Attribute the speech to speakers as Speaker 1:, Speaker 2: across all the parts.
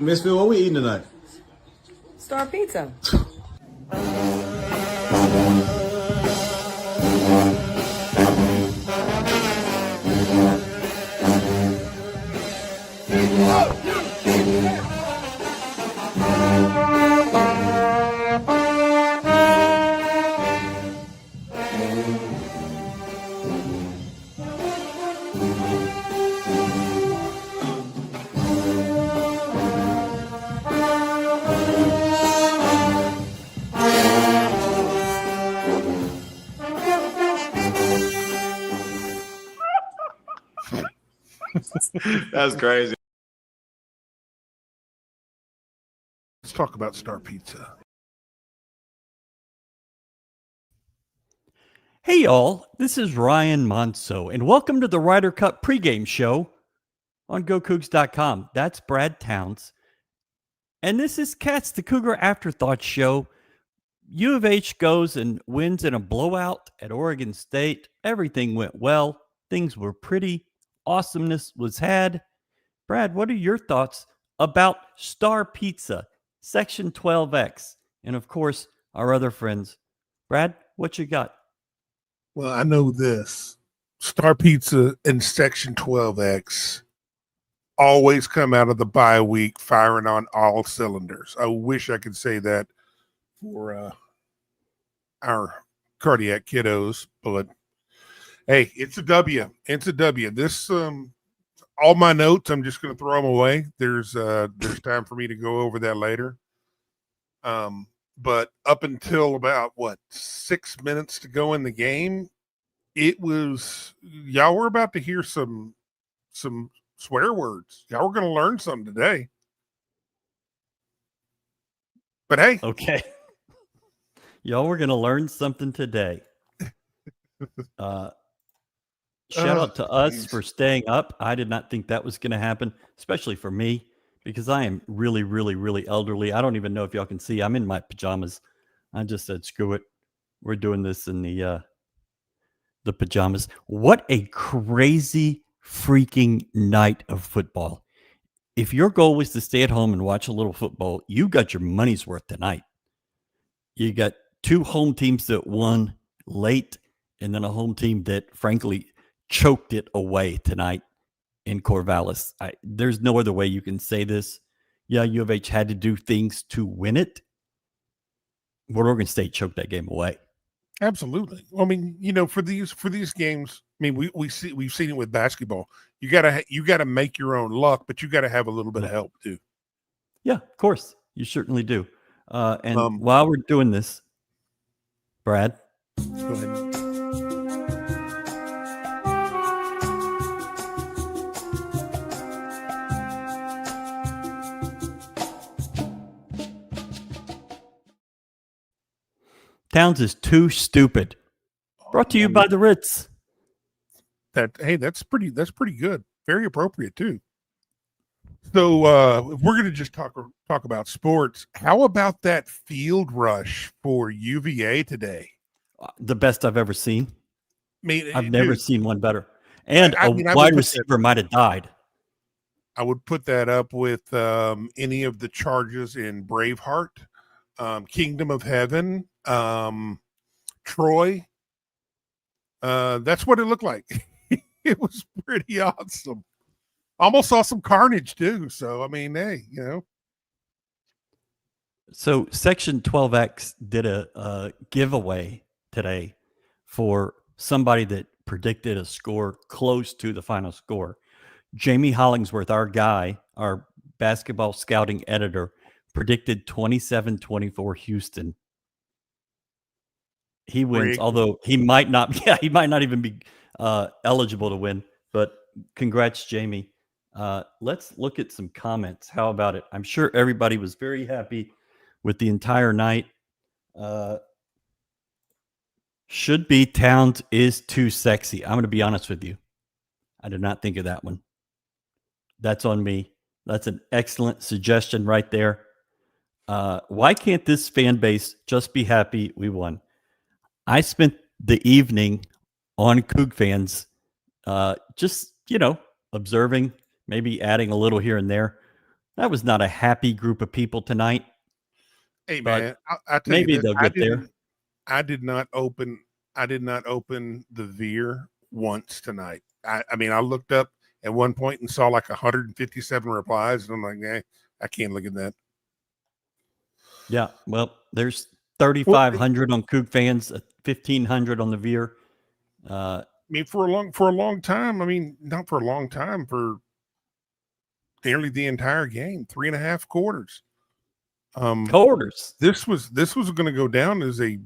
Speaker 1: Misfit, what we eating tonight?
Speaker 2: Star Pizza.
Speaker 1: That's crazy.
Speaker 3: Let's talk about Star Pizza.
Speaker 4: Hey, y'all. This is Ryan Monceaux, and welcome to the Ryder Cup pregame show on GoCoogs.com. That's Brad Towns. And this is Cats, the Cougar After Thoughts Show. U of H goes and wins in a blowout at Oregon State. Everything went well. Things were pretty. Awesomeness was had. Brad, what are your thoughts about Star Pizza, Section 12X, and of course, our other friends? Brad, what you got?
Speaker 3: Well, I know this. Star Pizza and Section 12X always come out of the bye week firing on all cylinders. I wish I could say that for our cardiac kiddos, but hey, it's a W. It's a W. This all my notes, I'm just going to throw them away. There's time for me to go over that later. But up until about 6 minutes to go in the game, it was y'all were about to hear some swear words. Y'all were going to learn something today. But hey,
Speaker 4: okay, y'all were going to learn something today. Shout out to us for staying up. I did not think that was going to happen, especially for me, because I am really, really, really elderly. I don't even know if y'all can see. I'm in my pajamas. I just said, screw it. We're doing this in the pajamas. What a crazy freaking night of football. If your goal was to stay at home and watch a little football, you got your money's worth tonight. You got two home teams that won late, and then a home team that, frankly, choked it away tonight in Corvallis. There's no other way you can say this. Yeah, U of H had to do things to win it, but Oregon State choked that game away.
Speaker 3: absolutely. I mean, for these games, I mean, we've seen it with basketball. You gotta make your own luck, but you gotta have a little bit of help too.
Speaker 4: Yeah, of course, you certainly do. And while we're doing this, Brad,
Speaker 3: Go ahead.
Speaker 4: Towns is too stupid. Brought to you by the Ritz.
Speaker 3: That's pretty good. Very appropriate too. So if we're gonna just talk about sports, how about that field rush for UVA today?
Speaker 4: The best I've ever seen.
Speaker 3: I mean,
Speaker 4: I've never seen one better. And a wide receiver might have died.
Speaker 3: I would put that up with any of the charges in Braveheart, Kingdom of Heaven, Troy. That's what it looked like. It was pretty awesome. Almost saw some carnage too. So, I mean, hey,
Speaker 4: So Section 12X did a giveaway today for somebody that predicted a score close to the final score. Jamie Hollingsworth, our guy, our basketball scouting editor, predicted 27-24 Houston. He wins, although he might not even be eligible to win. But congrats, Jamie. Let's look at some comments. How about it? I'm sure everybody was very happy with the entire night. Should be Towns is too sexy. I'm going to be honest with you. I did not think of that one. That's on me. That's an excellent suggestion right there. Why can't this fan base just be happy we won? I spent the evening on Coug fans, just, observing, maybe adding a little here and there. That was not a happy group of people tonight.
Speaker 3: Hey
Speaker 4: But
Speaker 3: man, I tell
Speaker 4: maybe
Speaker 3: you this,
Speaker 4: they'll get there.
Speaker 3: I did not open the Veer once tonight. I mean, I looked up at one point and saw like 157 replies, and I'm like, I can't look at that.
Speaker 4: Yeah, well, there's
Speaker 3: Well,
Speaker 4: 3,500 on Coug fans, 1,500 on the Veer.
Speaker 3: I mean, for a long time. I mean, not for a long time, for nearly the entire game, 3.5 quarters.
Speaker 4: Quarters.
Speaker 3: This was going to go down as a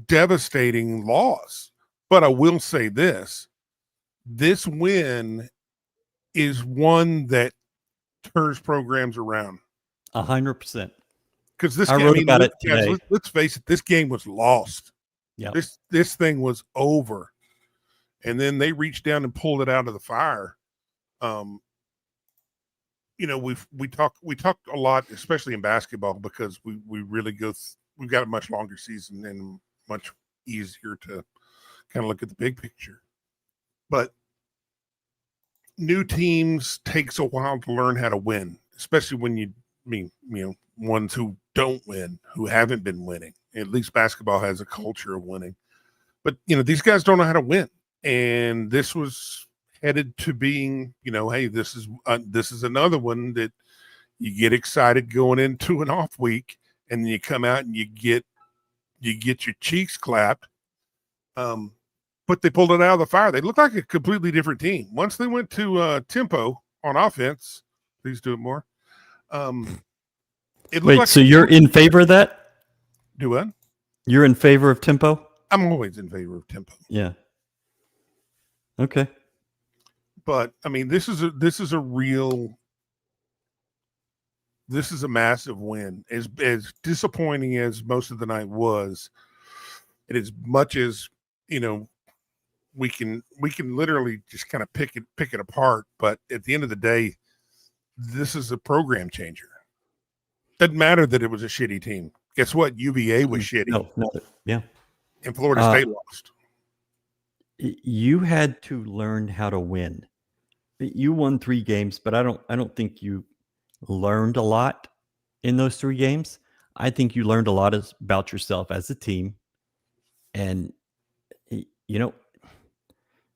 Speaker 3: devastating loss. But I will say this win is one that turns programs around.
Speaker 4: 100%.
Speaker 3: Because this
Speaker 4: I
Speaker 3: game,
Speaker 4: wrote about it
Speaker 3: guys,
Speaker 4: today.
Speaker 3: let's face it, this game was lost.
Speaker 4: Yeah.
Speaker 3: This thing was over. And then they reached down and pulled it out of the fire. You know, we talk a lot, especially in basketball, because we really we've got a much longer season and much easier to kind of look at the big picture. But new teams takes a while to learn how to win, especially when ones who don't win, who haven't been winning. At least basketball has a culture of winning. But, these guys don't know how to win. And this was headed to being, hey, this is another one that you get excited going into an off week, and then you come out and you get your cheeks clapped. But they pulled it out of the fire. They looked like a completely different team. Once they went to tempo on offense, please do it more.
Speaker 4: So you're in favor of that?
Speaker 3: Do what?
Speaker 4: You're in favor of tempo?
Speaker 3: I'm always in favor of tempo.
Speaker 4: Yeah. Okay.
Speaker 3: But I mean, this is a massive win. As disappointing as most of the night was, and as much as we can literally just kind of pick it apart. But at the end of the day, this is a program changer. Doesn't matter that it was a shitty team. Guess what? UVA was shitty.
Speaker 4: No, yeah.
Speaker 3: And Florida State lost.
Speaker 4: You had to learn how to win. You won 3 games, but I don't think you learned a lot in those 3 games. I think you learned a lot about yourself as a team. And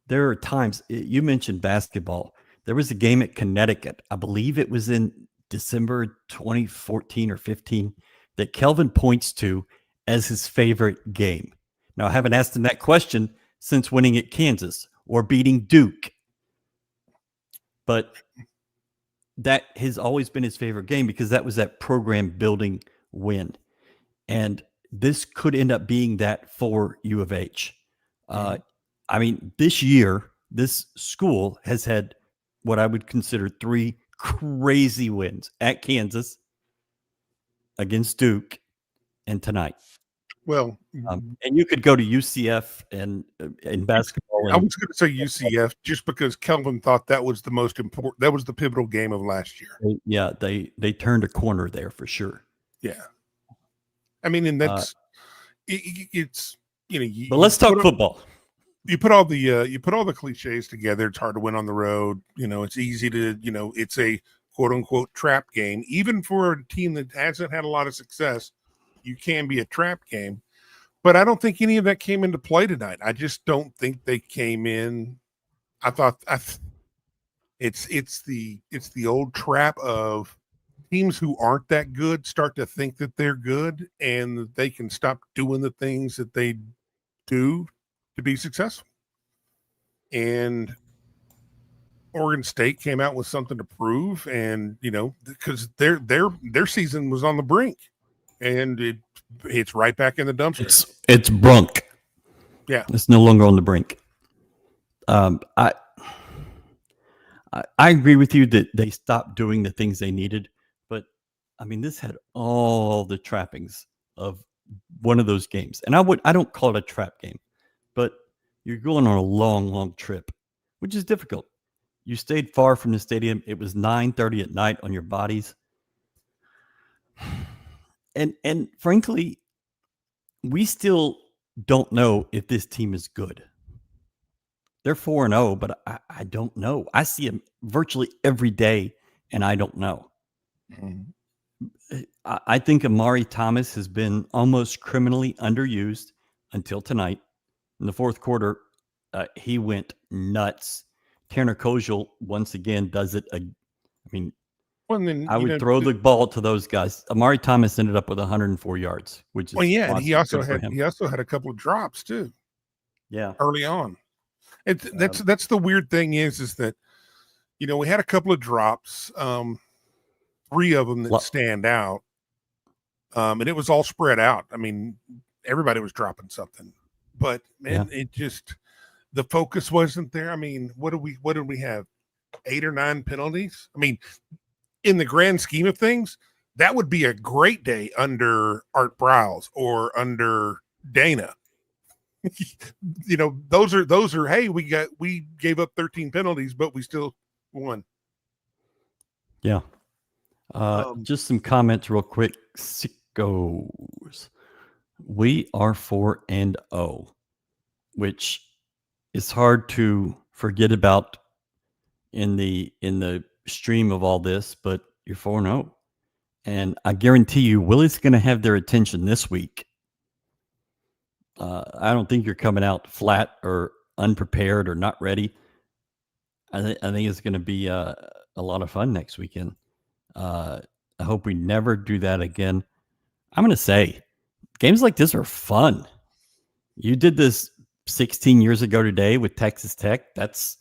Speaker 4: there are times, you mentioned basketball. There was a game at Connecticut. I believe it was in December 2014 or 15 that Kelvin points to as his favorite game. Now, I haven't asked him that question since winning at Kansas or beating Duke. But that has always been his favorite game because that was that program building win. And this could end up being that for U of H. I mean, this year, this school has had what I would consider 3 crazy wins at Kansas, against Duke, and tonight.
Speaker 3: Well,
Speaker 4: and you could go to UCF and in basketball.
Speaker 3: I was going to say UCF just because Kelvin thought that was the most important. That was the pivotal game of last year.
Speaker 4: They turned a corner there for sure.
Speaker 3: Yeah, I mean, and that's it's
Speaker 4: But let's talk football.
Speaker 3: You put all the cliches together. It's hard to win on the road. It's easy to it's a quote unquote trap game. Even for a team that hasn't had a lot of success, you can be a trap game. But I don't think any of that came into play tonight. I just don't think they came in. I thought it's the old trap of teams who aren't that good start to think that they're good and that they can stop doing the things that they do to be successful. And Oregon State came out with something to prove, and because their season was on the brink, and it's right back in the dumpster.
Speaker 4: It's brunk.
Speaker 3: Yeah,
Speaker 4: it's no longer on the brink. I agree with you that they stopped doing the things they needed, but I mean, this had all the trappings of one of those games, and I don't call it a trap game, but you're going on a long, long trip, which is difficult. You stayed far from the stadium. It was 9:30 at night on your bodies. And frankly, we still don't know if this team is good. They're 4-0, but I don't know. I see them virtually every day, and I don't know.
Speaker 3: Mhm.
Speaker 4: I think Amari Thomas has been almost criminally underused until tonight. In the fourth quarter, he went nuts. Tanner Koziel once again does it. I mean,
Speaker 3: Well, and then,
Speaker 4: I would throw the ball to those guys. Amari Thomas ended up with 104 yards, which is
Speaker 3: and
Speaker 4: awesome.
Speaker 3: he also had a couple of drops too.
Speaker 4: Yeah,
Speaker 3: early on. That's the weird thing is that, we had a couple of drops, 3 of them that stand out, and it was all spread out. I mean, everybody was dropping something, but man, it just, the focus wasn't there. I mean, what did we have? 8 or 9 penalties. I mean, in the grand scheme of things, that would be a great day under Art Browse or under Dana. Those are, hey, we gave up 13 penalties, but we still won.
Speaker 4: Yeah. Just some comments real quick. Sickos. We are 4-0, which is hard to forget about in the stream of all this, but you're 4-0. And I guarantee you, Willie's going to have their attention this week. I don't think you're coming out flat or unprepared or not ready. I think it's going to be a lot of fun next weekend. I hope we never do that again. I'm going to say games like this are fun. You did this 16 years ago today with Texas Tech. That's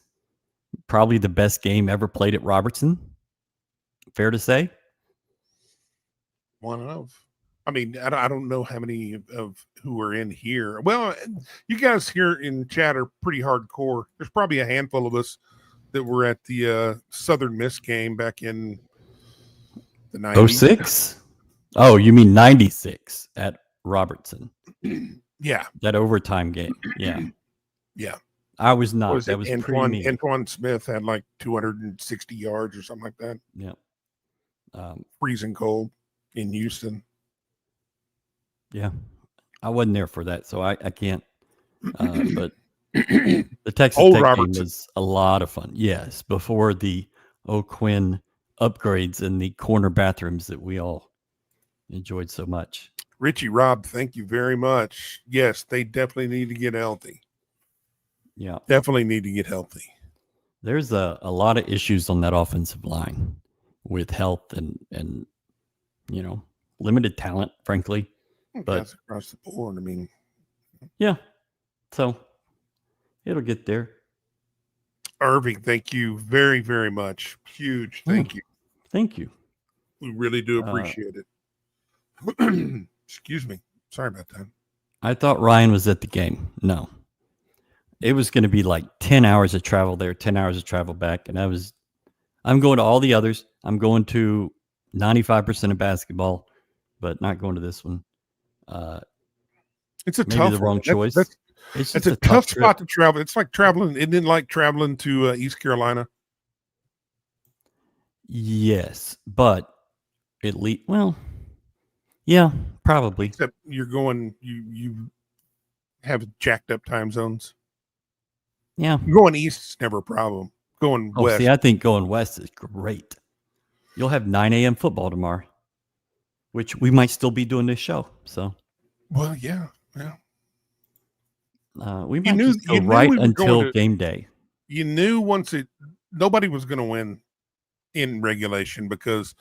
Speaker 4: probably the best game ever played at Robertson. Fair to say?
Speaker 3: One of. I mean, I don't know how many of who are in here. Well, you guys here in chat are pretty hardcore. There's probably a handful of us that were at the Southern Miss game back in the 90s.
Speaker 4: 06? Oh, you mean 96 at Robertson?
Speaker 3: Yeah.
Speaker 4: That overtime game. Yeah.
Speaker 3: Yeah.
Speaker 4: I was not.
Speaker 3: Was
Speaker 4: that was
Speaker 3: Antoine,
Speaker 4: pretty neat.
Speaker 3: Antoine Smith had like 260 yards or something like that.
Speaker 4: Yeah.
Speaker 3: Freezing cold in Houston.
Speaker 4: Yeah. I wasn't there for that, so I can't. But the Texas Tech game was a lot of fun. Yes, before the O'Quinn upgrades in the corner bathrooms that we all enjoyed so much.
Speaker 3: Richie Rob, thank you very much. Yes, they definitely need to get healthy.
Speaker 4: Yeah.
Speaker 3: Definitely need to get healthy.
Speaker 4: There's a lot of issues on that offensive line with health and limited talent, frankly. But
Speaker 3: that's across the board. I mean,
Speaker 4: yeah. So it'll get there.
Speaker 3: Irving, thank you very, very much. Huge. Thank you.
Speaker 4: Thank you.
Speaker 3: We really do appreciate it. Excuse me. Sorry about that.
Speaker 4: I thought Ryan was at the game. No. It was going to be like 10 hours of travel there, 10 hours of travel back. And I'm going to all the others. I'm going to 95% of basketball, but not going to this one.
Speaker 3: It's a
Speaker 4: maybe
Speaker 3: tough
Speaker 4: the wrong choice.
Speaker 3: It's a tough spot to travel. It's like traveling. It didn't like traveling to East Carolina.
Speaker 4: Yes, but at least, yeah, probably.
Speaker 3: Except you're going, you have jacked up time zones.
Speaker 4: Yeah.
Speaker 3: Going east is never a problem. Going west.
Speaker 4: See, I think going west is great. You'll have 9 a.m. football tomorrow, which we might still be doing this show. So,
Speaker 3: well, yeah.
Speaker 4: We might just go right until game day.
Speaker 3: You knew nobody was going to win in regulation because,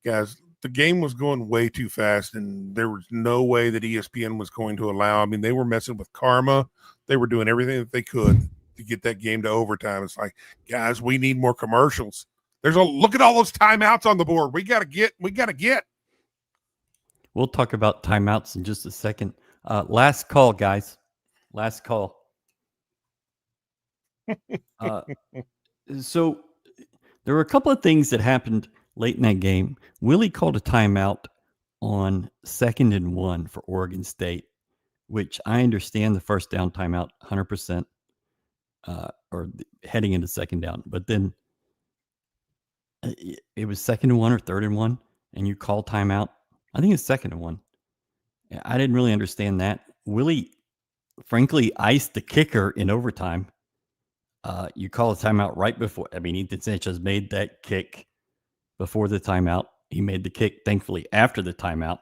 Speaker 3: guys, the game was going way too fast, and there was no way that ESPN was going to allow. I mean, they were messing with karma. They were doing everything that they could to get that game to overtime. It's like, guys, we need more commercials. Look at all those timeouts on the board. We got to get.
Speaker 4: We'll talk about timeouts in just a second. Last call, guys. Last call. So there were a couple of things that happened late in that game. Willie called a timeout on 2nd and 1 for Oregon State, which I understand the first down timeout 100%, or heading into second down. But then it was 2nd and 1 or 3rd and 1, and you call timeout. I think it's 2nd and 1. I didn't really understand that. Willie, frankly, iced the kicker in overtime. You call a timeout right before. I mean, Ethan Sanchez made that kick before the timeout. he made the kick, thankfully, after the timeout,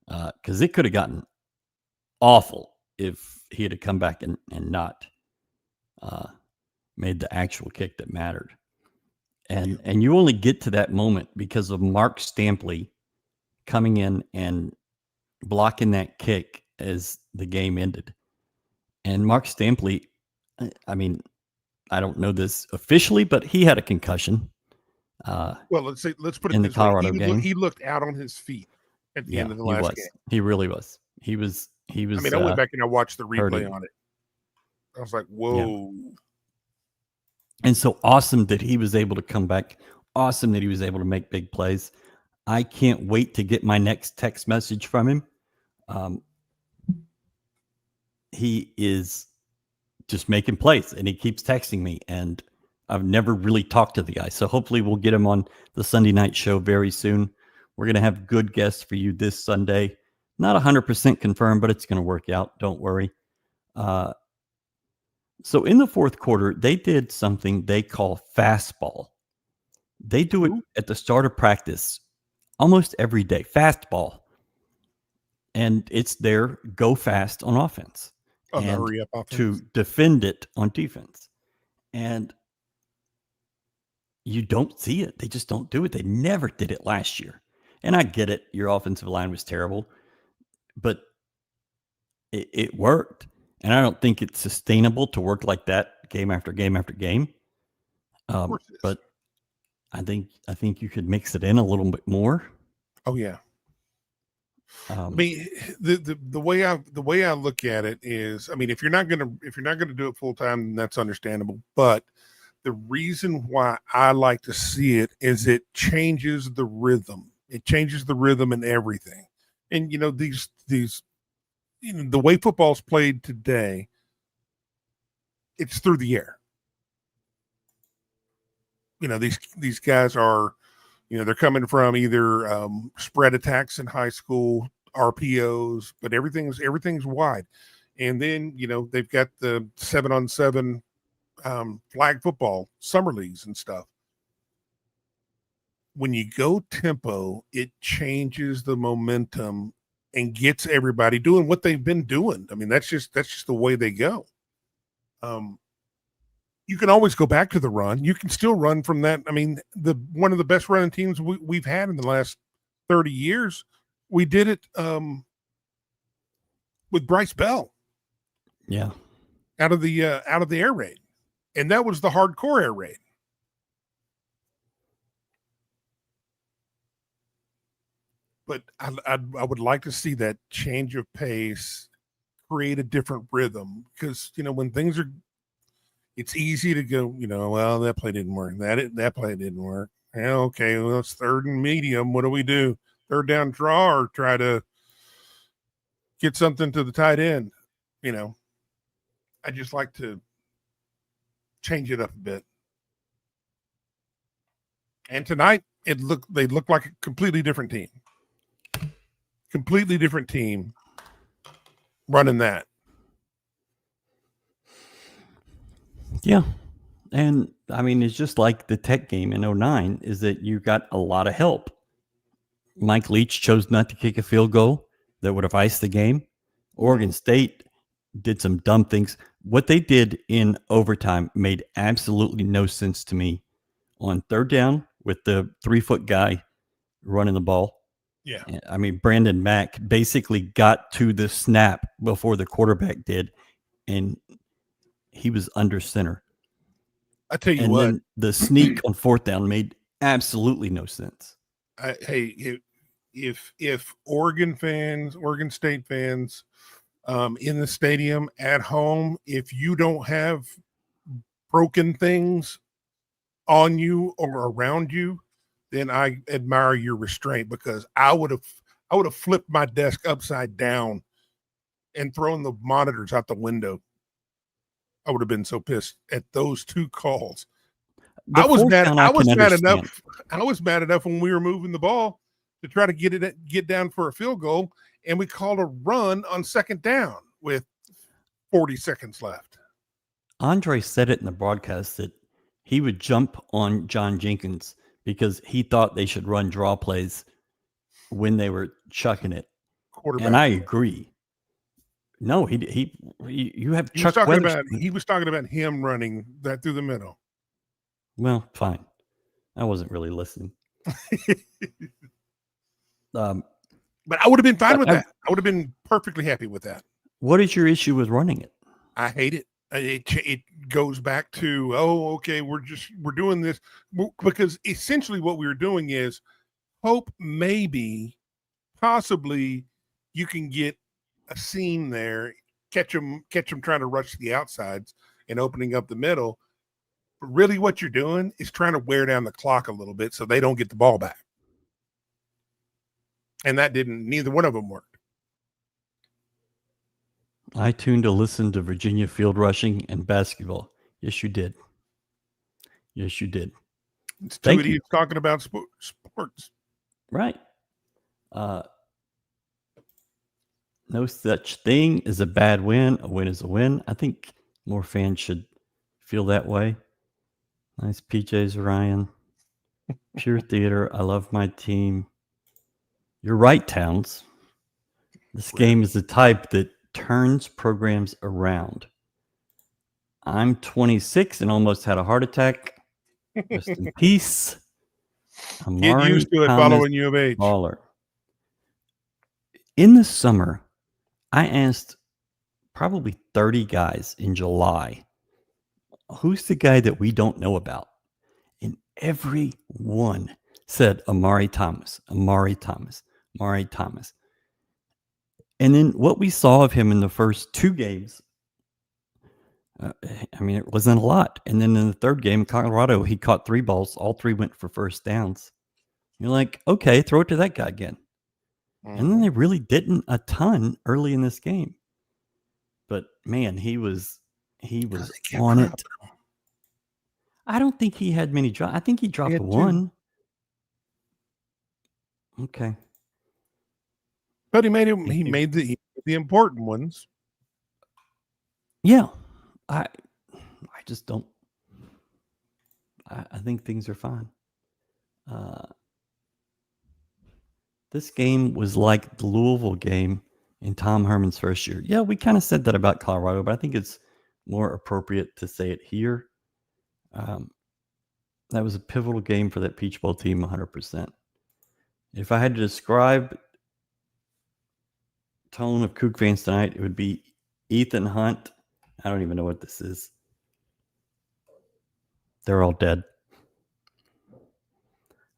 Speaker 4: because it could have gotten awful if he had come back and not made the actual kick that mattered. And you only get to that moment because of Mark Stampley coming in and blocking that kick as the game ended. And Mark Stampley, I mean, I don't know this officially, but he had a concussion.
Speaker 3: Well, let's put it
Speaker 4: in
Speaker 3: this
Speaker 4: the Colorado
Speaker 3: way.
Speaker 4: game.
Speaker 3: He looked out on his feet at the end of the last game.
Speaker 4: He really was. He was.
Speaker 3: I mean, I went back and I watched the replay
Speaker 4: hurting.
Speaker 3: on it. I was like, whoa.
Speaker 4: Yeah. And so awesome that he was able to come back. Awesome that he was able to make big plays. I can't wait to get my next text message from him. He is just making plays, and he keeps texting me, and I've never really talked to the guy. So hopefully we'll get him on the Sunday night show very soon. We're going to have good guests for you this Sunday. Not 100% confirmed, but it's going to work out. Don't worry. So in the fourth quarter, they did something they call fastball. They do it at the start of practice almost every day. Fastball. And it's their go fast on offense.
Speaker 3: Oh, hurry up offense.
Speaker 4: To defend it on defense. And you don't see it. They just don't do it. They never did it last year. And I get it. Your offensive line was terrible. But it worked. And I don't think it's sustainable to work like that game after game after game. But I think you could mix it in a little bit more.
Speaker 3: Oh yeah. I mean, the way I look at it is, I mean, if you're not gonna do it full time, that's understandable. But the reason why I like to see it is it changes the rhythm. It changes the rhythm in everything. And these the way football's played today, it's through the air. These guys are, they're coming from either spread attacks in high school, RPOs, but everything's wide. And then, they've got the 7-on-7 flag football, summer leagues and stuff. When you go tempo, it changes the momentum and gets everybody doing what they've been doing. I mean, that's just the way they go. You can always go back to the run. You can still run from that. I mean, one of the best running teams we've had in the last 30 years, we did it with Bryce Bell.
Speaker 4: Yeah.
Speaker 3: Out of the air raid. And that was the hardcore air raid. But I would like to see that change of pace, create a different rhythm, because when things are, it's easy to go, well, that play didn't work. That play didn't work. Yeah, okay, well, it's third and medium. What do we do? Third down draw, or try to get something to the tight end? I just like to change it up a bit. And tonight, they looked like a completely different team. Completely different team running that.
Speaker 4: Yeah. And I mean, it's just like the Tech game in 2009 is that you got a lot of help. Mike Leach chose not to kick a field goal that would have iced the game. Oregon State did some dumb things. What they did in overtime made absolutely no sense to me. On third down with the 3-foot guy running the ball.
Speaker 3: Yeah.
Speaker 4: I mean, Brandon Mack basically got to the snap before the quarterback did, and he was under center.
Speaker 3: I tell you
Speaker 4: and
Speaker 3: what,
Speaker 4: then the sneak on fourth down made absolutely no sense.
Speaker 3: If Oregon State fans in the stadium at home, if you don't have broken things on you or around you, then I admire your restraint, because I would have flipped my desk upside down and thrown the monitors out the window. I would have been so pissed at those two calls. I was mad enough when we were moving the ball to try to get down for a field goal, and we called a run on second down with 40 seconds left.
Speaker 4: Andre said it in the broadcast that he would jump on John Jenkins because he thought they should run draw plays when they were chucking it.
Speaker 3: Quarterback.
Speaker 4: And I agree. No, you have
Speaker 3: He was
Speaker 4: Chuck
Speaker 3: talking
Speaker 4: Weathers.
Speaker 3: about he was talking about him running that through the middle.
Speaker 4: Well, fine. I wasn't really listening.
Speaker 3: But I would have been fine with that. I would have been perfectly happy with that.
Speaker 4: What is your issue with running it?
Speaker 3: I hate it. It goes back to, okay, we're doing this because essentially what we were doing is hope maybe, possibly you can get a seam there, catch them trying to rush the outsides and opening up the middle. But really what you're doing is trying to wear down the clock a little bit so they don't get the ball back. And neither one of them worked.
Speaker 4: I tuned to listen to Virginia field rushing and basketball. Yes, you did. Yes, you did.
Speaker 3: It's two idiots talking about sports.
Speaker 4: Right. No such thing as a bad win. A win is a win. I think more fans should feel that way. Nice PJs, Ryan. Pure theater. I love my team. You're right, Towns. This game is the type that turns programs around. I'm 26 and almost had a heart attack. Rest in peace.
Speaker 3: Get used to it following U of H.
Speaker 4: Baller. In the summer, I asked probably 30 guys in July, who's the guy that we don't know about? And every one said Amari Thomas. And then what we saw of him in the first two games, it wasn't a lot. And then in the third game, Colorado, he caught 3 balls. All 3 went for first downs. You're like, okay, throw it to that guy again. And then they really didn't a ton early in this game. But man, he was on it. I don't think he had many drops. I think he dropped 1. Okay.
Speaker 3: But he made the important ones.
Speaker 4: Yeah. I just don't. I think things are fine. This game was like the Louisville game in Tom Herman's first year. Yeah, we kind of said that about Colorado, but I think it's more appropriate to say it here. That was a pivotal game for that Peach Bowl team, 100%. If I had to describe tone of Coug fans tonight, it would be Ethan Hunt. I don't even know what this is. They're all dead.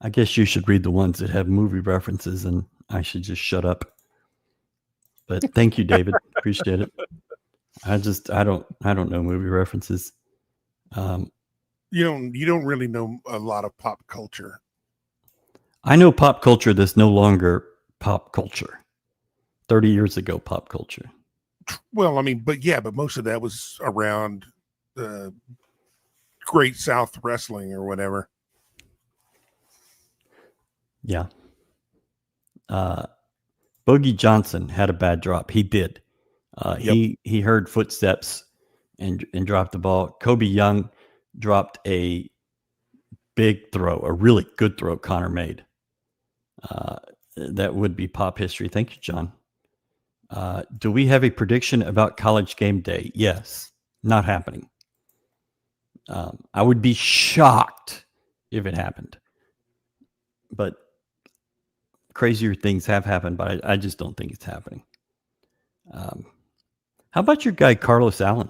Speaker 4: I guess you should read the ones that have movie references, and I should just shut up. But thank you, David. Appreciate it. I don't know movie references.
Speaker 3: You don't really know a lot of pop culture.
Speaker 4: I know pop culture that's no longer pop culture. 30 years ago, pop culture.
Speaker 3: Well, but most of that was around Great South Wrestling or whatever.
Speaker 4: Yeah. Bogey Johnson had a bad drop. He did. He heard footsteps and dropped the ball. Kobe Young dropped a big throw, a really good throw Connor made. That would be pop history. Thank you, John. Do we have a prediction about College Game Day? Yes. Not happening. I would be shocked if it happened. But crazier things have happened, but I just don't think it's happening. How about your guy, Carlos Allen?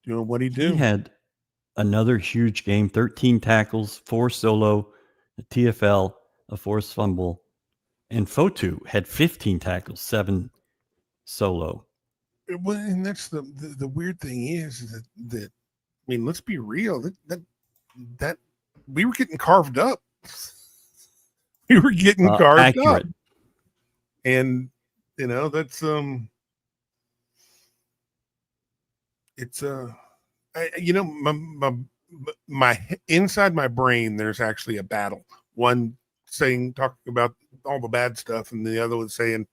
Speaker 3: You know what he did?
Speaker 4: He had another huge game, 13 tackles, 4 solo, a TFL, a forced fumble, and Fotu had 15 tackles, 7 solo.
Speaker 3: Well, and that's the weird thing is that let's be real, that we were getting carved up. We were getting carved accurate. Up. And that's it's my inside my brain there's actually a battle. One talking about all the bad stuff, and the other one saying,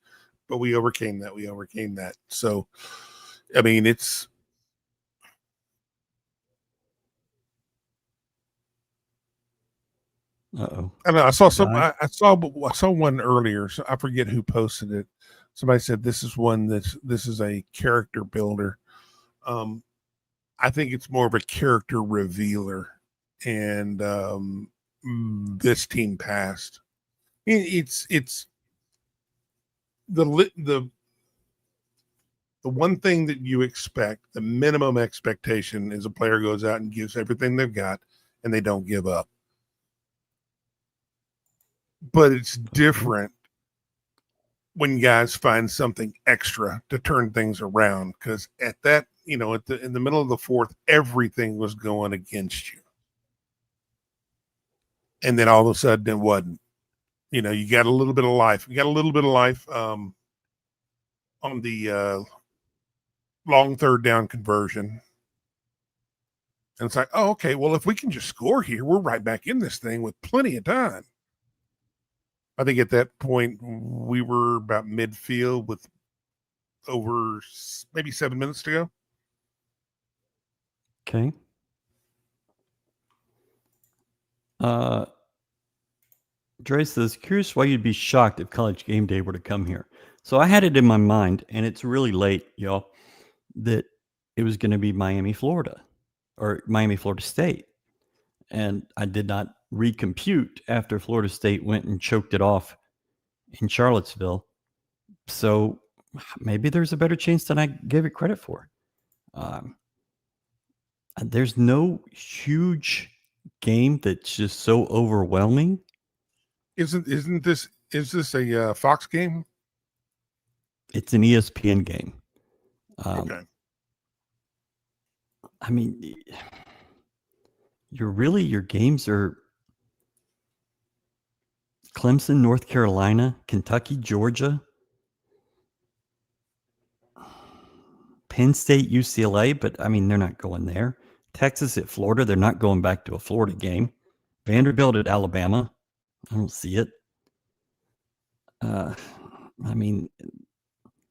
Speaker 3: but we overcame that. So it's,
Speaker 4: Uh-oh.
Speaker 3: I know. I saw some.
Speaker 4: Guy?
Speaker 3: I saw one earlier. So I forget who posted it. Somebody said this is one this is a character builder. I think it's more of a character revealer, and this team passed. It's the one thing that you expect, the minimum expectation is a player goes out and gives everything they've got, and they don't give up. But it's different when guys find something extra to turn things around, because at that, in the middle of the fourth, everything was going against you. And then all of a sudden it wasn't. You got a little bit of life. You got a little bit of life on the long third down conversion. And it's like, oh, okay, well, if we can just score here, we're right back in this thing with plenty of time. I think at that point we were about midfield with over maybe 7 minutes to go.
Speaker 4: Okay. Dre says, curious why you'd be shocked if College Game Day were to come here. So I had it in my mind, and it's really late, y'all, that it was going to be Miami, Florida, or Miami, Florida State. And I did not recompute after Florida State went and choked it off in Charlottesville. So maybe there's a better chance than I gave it credit for. There's no huge game that's just so overwhelming.
Speaker 3: Is this a Fox game?
Speaker 4: It's an ESPN game.
Speaker 3: Okay.
Speaker 4: I mean, your games are Clemson, North Carolina, Kentucky, Georgia, Penn State, UCLA, but I mean, they're not going there. Texas at Florida, they're not going back to a Florida game. Vanderbilt at Alabama, I don't see it. I mean,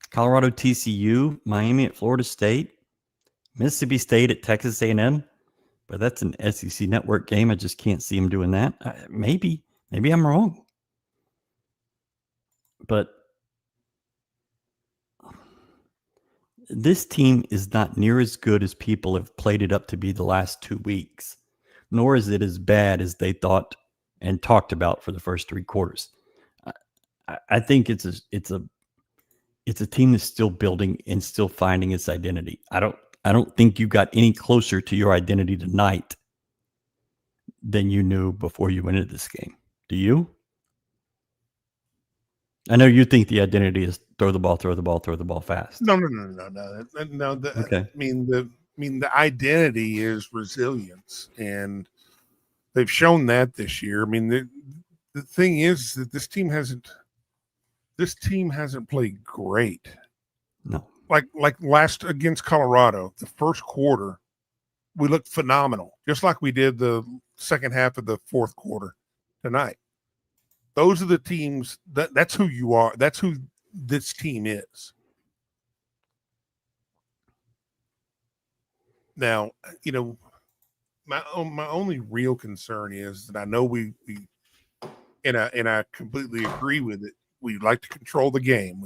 Speaker 4: Colorado, TCU, Miami at Florida State, Mississippi State at Texas A&M, but that's an SEC network game. I just can't see them doing that. Maybe I'm wrong. But this team is not near as good as people have played it up to be the last 2 weeks, nor is it as bad as they thought and talked about for the first 3 quarters. I think it's a team that's still building and still finding its identity. I don't think you got any closer to your identity tonight than you knew before you went into this game. Do you? I know you think the identity is throw the ball fast.
Speaker 3: No. Okay. I mean, the identity is resilience, and they've shown that this year. I mean, the thing is that this team hasn't played great.
Speaker 4: No.
Speaker 3: Like last against Colorado, the first quarter, we looked phenomenal, just like we did the second half of the fourth quarter tonight. Those are the teams that's who you are. That's who this team is. Now, my only real concern is that I know we and I completely agree with it. We like to control the game.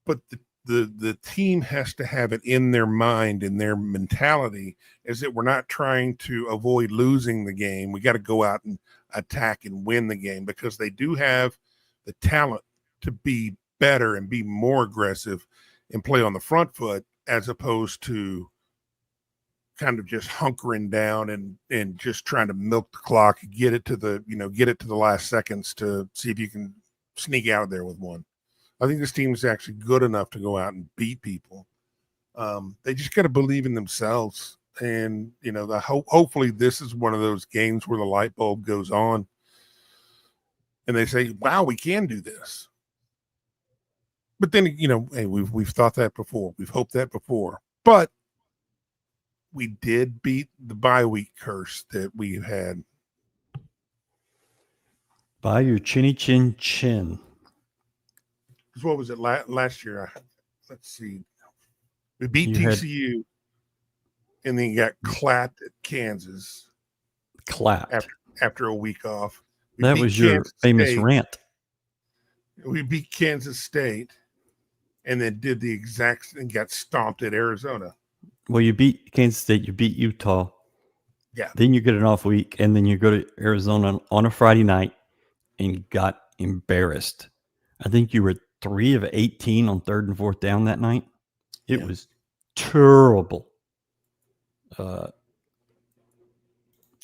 Speaker 3: But the team has to have it in their mind, in their mentality, is that we're not trying to avoid losing the game. We got to go out and attack and win the game, because they do have the talent to be better and be more aggressive and play on the front foot, as opposed to kind of just hunkering down and just trying to milk the clock and get it to the last seconds to see if you can sneak out there with one. I think this team is actually good enough to go out and beat people. They just got to believe in themselves. And, hopefully this is one of those games where the light bulb goes on and they say, wow, we can do this. But then, hey, we've thought that before. We've hoped that before. But we did beat the bye week curse that we had.
Speaker 4: By your chinny chin chin.
Speaker 3: What was it last year? Let's see. We beat TCU, and then got clapped at Kansas
Speaker 4: Clapped.
Speaker 3: after a week off.
Speaker 4: That was your famous rant.
Speaker 3: We beat Kansas State and then did the exact and got stomped at Arizona.
Speaker 4: Well, you beat Kansas State, you beat Utah.
Speaker 3: Yeah.
Speaker 4: Then you get an off week, and then you go to Arizona on a Friday night and got embarrassed. I think you were 3 of 18 on 3rd and 4th down that night. It was terrible.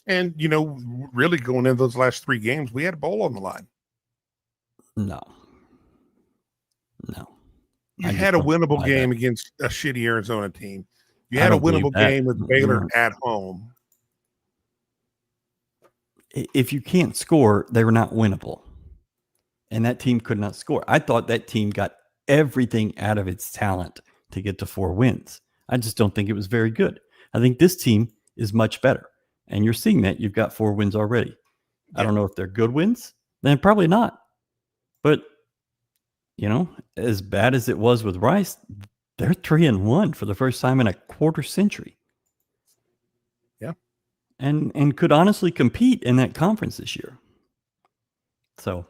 Speaker 3: And, really going into those last 3 games, we had a bowl on the line.
Speaker 4: No.
Speaker 3: You had a winnable game against a shitty Arizona team. You
Speaker 4: I
Speaker 3: had a
Speaker 4: don't believe
Speaker 3: winnable
Speaker 4: that.
Speaker 3: game with Baylor at home.
Speaker 4: If you can't score, they were not winnable. And that team could not score. I thought that team got everything out of its talent to get to 4 wins. I just don't think it was very good. I think this team is much better. And you're seeing that. You've got 4 wins already. I don't know if they're good wins. Then probably not. But, as bad as it was with Rice, they're 3-1 for the first time in a quarter century.
Speaker 3: Yeah.
Speaker 4: And could honestly compete in that conference this year. So,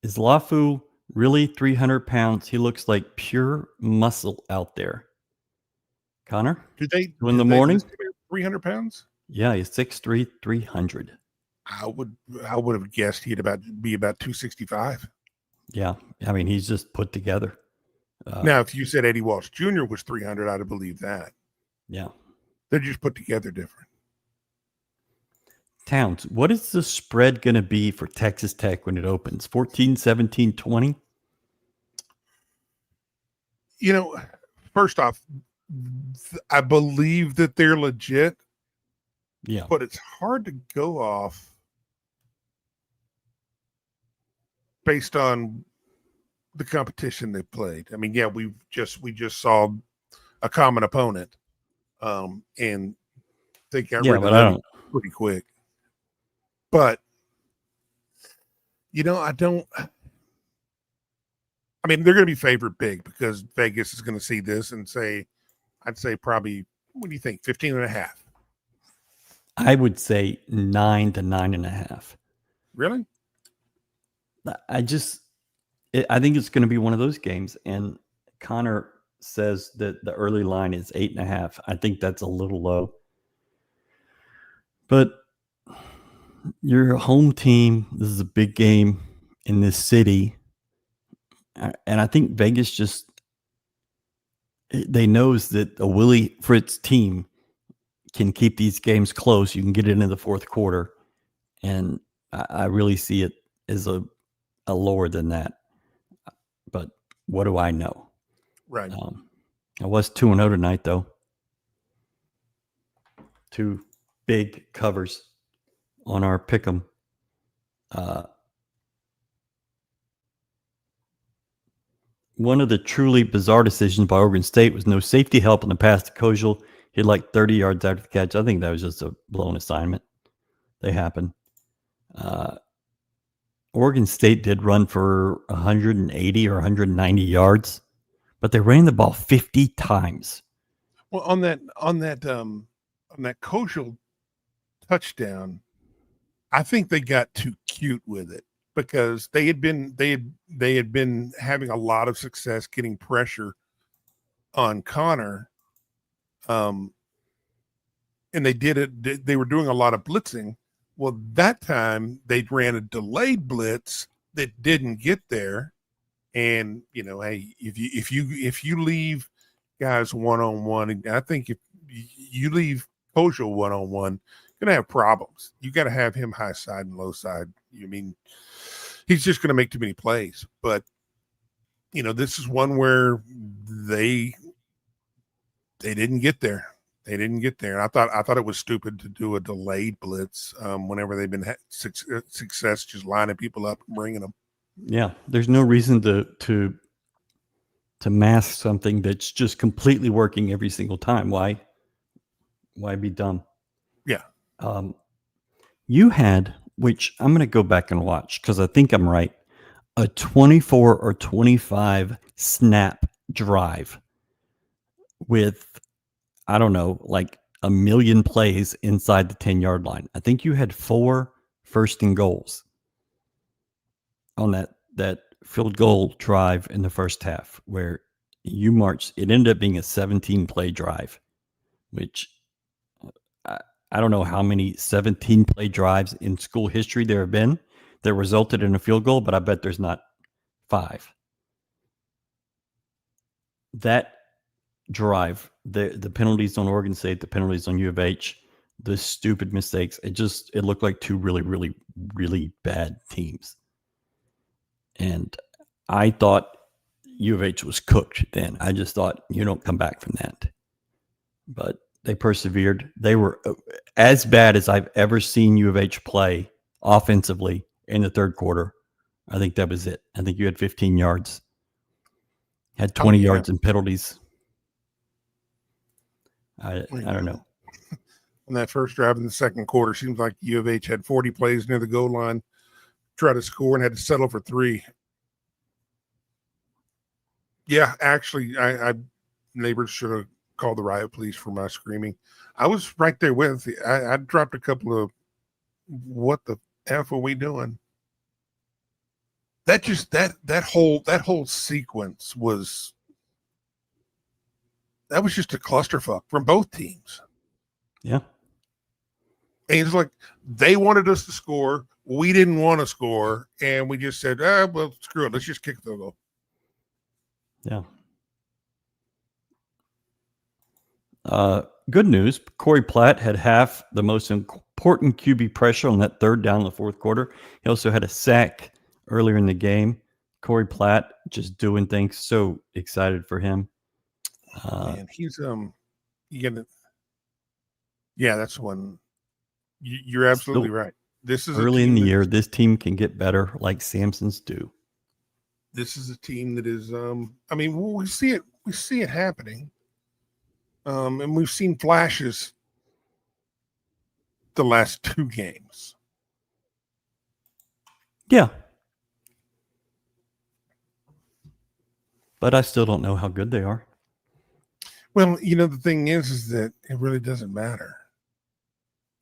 Speaker 4: is Lafu really 300 pounds? He looks like pure muscle out there. Connor? In the morning?
Speaker 3: 300 pounds?
Speaker 4: Yeah, he's 6'3", 300.
Speaker 3: I would have guessed he'd be about 265.
Speaker 4: Yeah, I mean, he's just put together.
Speaker 3: Now, if you said Eddie Walsh Jr. was 300, I'd have believed that.
Speaker 4: Yeah.
Speaker 3: They're just put together different.
Speaker 4: Towns, what is the spread going to be for Texas Tech when it opens? 14, 17, 20?
Speaker 3: First off, I believe that they're legit.
Speaker 4: Yeah.
Speaker 3: But it's hard to go off based on the competition they played. I mean, we just saw a common opponent, and they got rid of them pretty quick. But I don't. I mean, they're going to be favored big because Vegas is going to see this and say, I'd say probably, what do you think, 15.5?
Speaker 4: I would say 9 to 9.5.
Speaker 3: Really?
Speaker 4: I think it's going to be one of those games. And Connor says that the early line is 8.5. I think that's a little low. But your home team, this is a big game in this city. And I think Vegas they knows that a Willie Fritz team can keep these games close. You can get it into the 4th quarter. And I really see it as a lower than that. But what do I know?
Speaker 3: Right.
Speaker 4: I was 2-0 tonight, though. 2 big covers on our pick'em. One of the truly bizarre decisions by Oregon State was no safety help on the pass to Kojal. He had like 30 yards after the catch. I think that was just a blown assignment. They happen. Oregon State did run for 180 or 190 yards, but they ran the ball 50 times.
Speaker 3: Well, on that Kojal touchdown, I think they got too cute with it because they had been having a lot of success getting pressure on Connor. And they did it. They were doing a lot of blitzing. Well, that time they ran a delayed blitz that didn't get there. And hey, if you leave guys 1-on-1, I think if you leave Kojal 1-on-1, gonna have problems. You got to have him high side and low side. I mean, he's just gonna make too many plays. But this is one where they didn't get there. They didn't get there. And I thought it was stupid to do a delayed blitz whenever they've been success just lining people up and bringing them.
Speaker 4: Yeah, there's no reason to mask something that's just completely working every single time. Why be dumb?
Speaker 3: Yeah.
Speaker 4: You had, which I'm going to go back and watch because I think I'm right, a 24 or 25 snap drive with I don't know, like a million plays inside the 10-yard line. I think you had 4 first and goals on that field goal drive in the first half where you marched. It ended up being a 17-play drive, which I don't know how many 17-play drives in school history there have been that resulted in a field goal, but I bet there's not 5. That drive, the penalties on Oregon State, the penalties on U of H, the stupid mistakes, it looked like 2 really, really, really bad teams. And I thought U of H was cooked then. I just thought you don't come back from that. But they persevered. They were as bad as I've ever seen U of H play offensively in the third quarter. I think that was it. I think you had 15 yards, had 20 yards in penalties. I don't know.
Speaker 3: On that first drive in the second quarter, seems like U of H had 40 plays near the goal line, tried to score, and had to settle for 3. Yeah, actually, I neighbors should have called the riot police for my screaming. I was right there with you. I dropped a couple of, what the F are we doing? That just that whole sequence was just a clusterfuck from both teams.
Speaker 4: Yeah.
Speaker 3: And it's like they wanted us to score, we didn't want to score, and we just said, well, screw it, let's just kick the goal.
Speaker 4: Yeah. Good news. Corey Platt had half the most important QB pressure on that third down in the fourth quarter. He also had a sack earlier in the game. Corey Platt just doing things. So excited for him.
Speaker 3: Man, he's yeah, that's one. You're absolutely right. This is
Speaker 4: early in the year. This team can get better, like Samson's do.
Speaker 3: This is a team that is. I mean, we see it. We see it happening. And we've seen flashes the last 2 games.
Speaker 4: Yeah. But I still don't know how good they are.
Speaker 3: Well, the thing is that it really doesn't matter.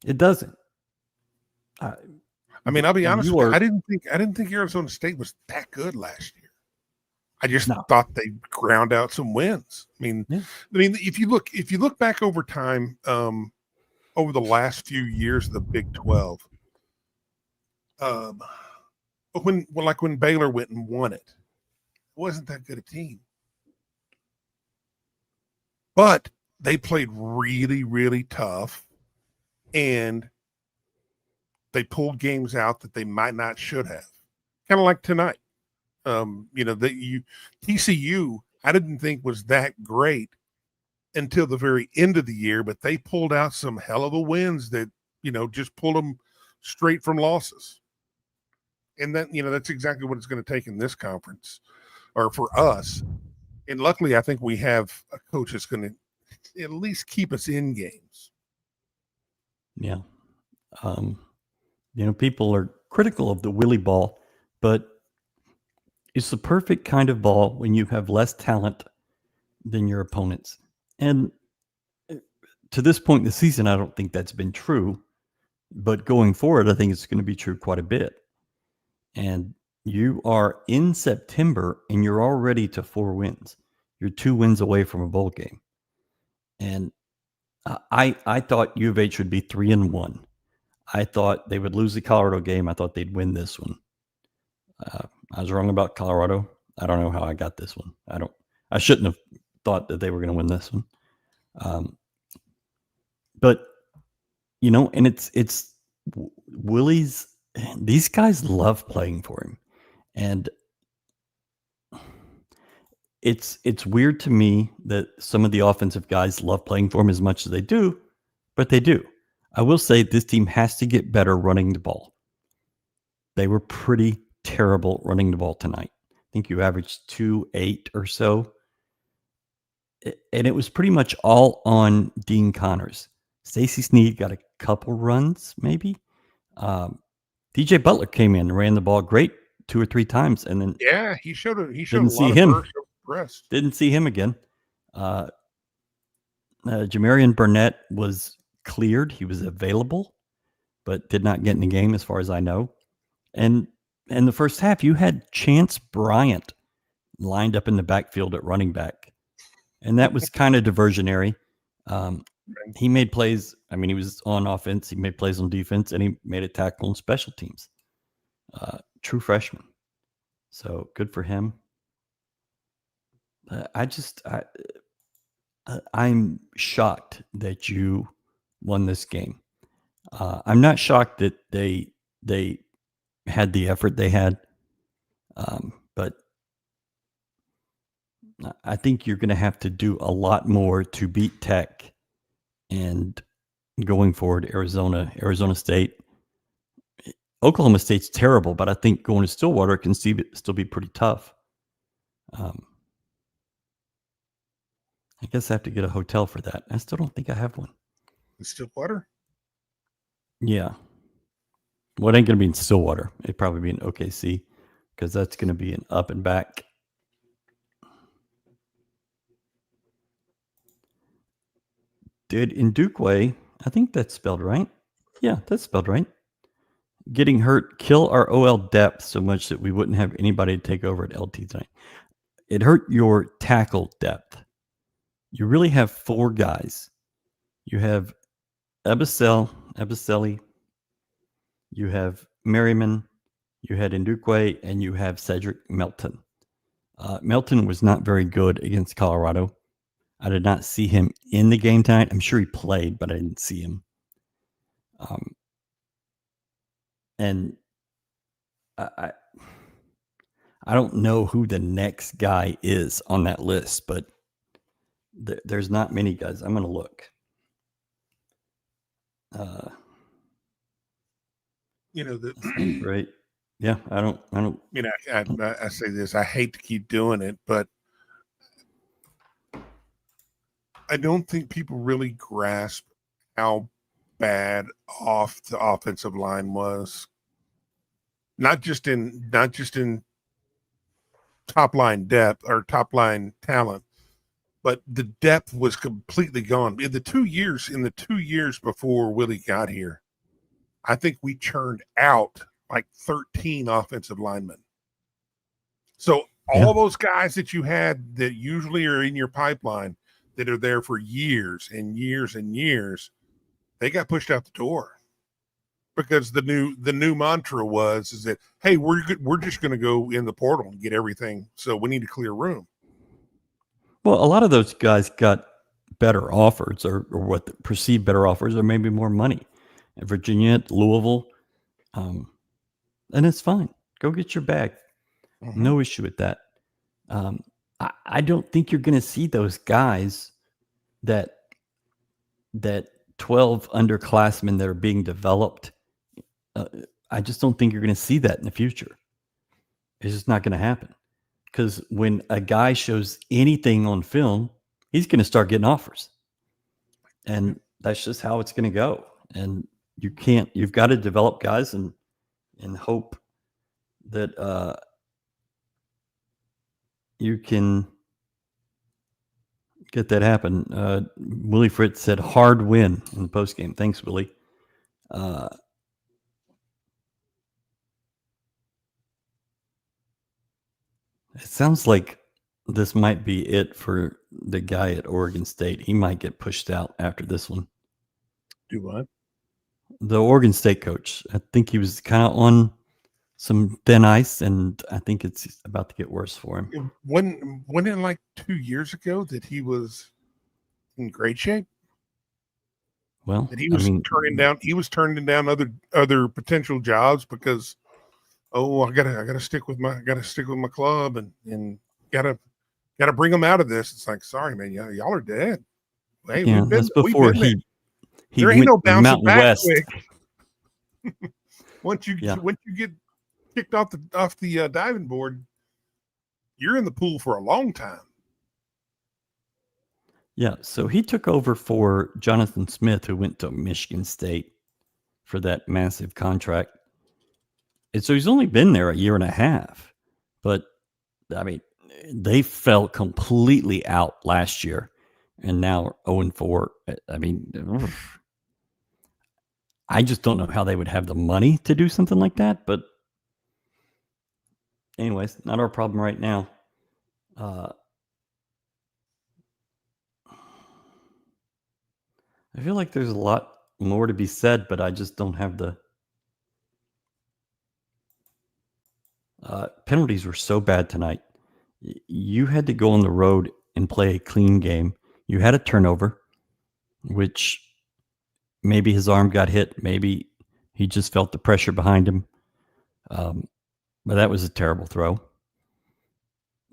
Speaker 4: It doesn't.
Speaker 3: I mean, I'll be honest with you. I didn't think Arizona State was that good last year. I just thought they ground out some wins. I mean, if you look back over time, over the last few years of the Big 12, when Baylor went and won it wasn't that good a team. But they played really, really tough, and they pulled games out that they might not should have. Kind of like tonight. TCU, I didn't think was that great until the very end of the year, but they pulled out some hell of a wins that, just pulled them straight from losses. And that, that's exactly what it's going to take in this conference, or for us. And luckily, I think we have a coach that's going to at least keep us in games.
Speaker 4: Yeah. People are critical of the Willie ball, but it's the perfect kind of ball when you have less talent than your opponents. And to this point in the season, I don't think that's been true. But going forward, I think it's going to be true quite a bit. And you are in September, and you're already to 4 wins. You're 2 wins away from a bowl game. And I thought U of H would be 3-1. I thought they would lose the Colorado game. I thought they'd win this one. I was wrong about Colorado. I don't know how I got this one. I shouldn't have thought that they were going to win this one. But and it's Willie's. These guys love playing for him, and it's weird to me that some of the offensive guys love playing for him as much as they do, but they do. I will say this team has to get better running the ball. They were pretty terrible running the ball tonight. I think you averaged 2.8 or so. And it was pretty much all on Dean Connors. Stacey Sneed got a couple runs, maybe. DJ Butler came in and ran the ball great 2 or 3 times, and then
Speaker 3: he showed a
Speaker 4: didn't
Speaker 3: lot
Speaker 4: see
Speaker 3: of
Speaker 4: him.
Speaker 3: Didn't see him again.
Speaker 4: Jamarian Burnett was cleared. He was available, but did not get in the game as far as I know. And in the first half, you had Chance Bryant lined up in the backfield at running back. And that was kind of diversionary. He made plays. I mean, he was on offense. He made plays on defense, and he made a tackle on special teams. True freshman. So good for him. I'm shocked that you won this game. I'm not shocked that they had the effort they had, but I think you're going to have to do a lot more to beat Tech. And going forward, Arizona State, Oklahoma State's terrible, but I think going to Stillwater can still be pretty tough. I guess I have to get a hotel for that. I still don't think I have one.
Speaker 3: In Stillwater?
Speaker 4: Yeah. Well, it ain't going to be in Stillwater. It'd probably be in OKC because that's going to be an up and back. Did Ndukwe, I think that's spelled right. Yeah, that's spelled right. Getting hurt kill our OL depth so much that we wouldn't have anybody to take over at LT tonight. It hurt your tackle depth. You really have 4 guys. You have Ebiselli, you have Merriman, you had Ndukwe, and you have Cedric Melton. Melton was not very good against Colorado. I did not see him in the game tonight. I'm sure he played, but I didn't see him. And I don't know who the next guy is on that list, but there's not many guys. I'm going to look. Right. Yeah. I don't.
Speaker 3: I say this. I hate to keep doing it, but I don't think people really grasp how bad off the offensive line was. Not just in top line depth or top line talent, but the depth was completely gone. In the 2 years before Willie got here, I think we churned out like 13 offensive linemen. So all those guys that you had that usually are in your pipeline that are there for years and years and years, they got pushed out the door because the new mantra is that, hey, we're just going to go in the portal and get everything. So we need to clear room.
Speaker 4: Well, a lot of those guys got better offers or what perceived better offers or maybe more money at Virginia, Louisville. And it's fine. Go get your bag. Mm-hmm. No issue with that. I don't think you're going to see those guys that 12 underclassmen that are being developed. I just don't think you're going to see that in the future. It's just not going to happen. Because when a guy shows anything on film, he's going to start getting offers. And that's just how it's going to go. And you've got to develop guys and hope that you can get that happen. Willie Fritz said hard win in the postgame. Thanks, Willie. It sounds like this might be it for the guy at Oregon State. He might get pushed out after this one.
Speaker 3: Do what? The
Speaker 4: Oregon State coach. I think he was kind of on some thin ice, and I think it's about to get worse for him.
Speaker 3: When in like 2 years ago that he was in great shape?
Speaker 4: Well,
Speaker 3: that he was turning down other potential jobs because I gotta stick with my club and gotta bring them out of this. It's like, sorry, man, y'all are dead. Hey,
Speaker 4: yeah, that's before he
Speaker 3: there ain't no bouncing back
Speaker 4: West.
Speaker 3: quick. once you get kicked off the diving board, you're in the pool for a long time.
Speaker 4: Yeah, so he took over for Jonathan Smith, who went to Michigan State for that massive contract. And so he's only been there a year and a half. But, I mean, they fell completely out last year. and now 0-4. I mean, I just don't know how they would have the money to do something like that. But anyways, not our problem right now. I feel like there's a lot more to be said, but I just don't have the penalties were so bad tonight. You had to go on the road and play a clean game. You had a turnover, which maybe his arm got hit. Maybe he just felt the pressure behind him. But that was a terrible throw.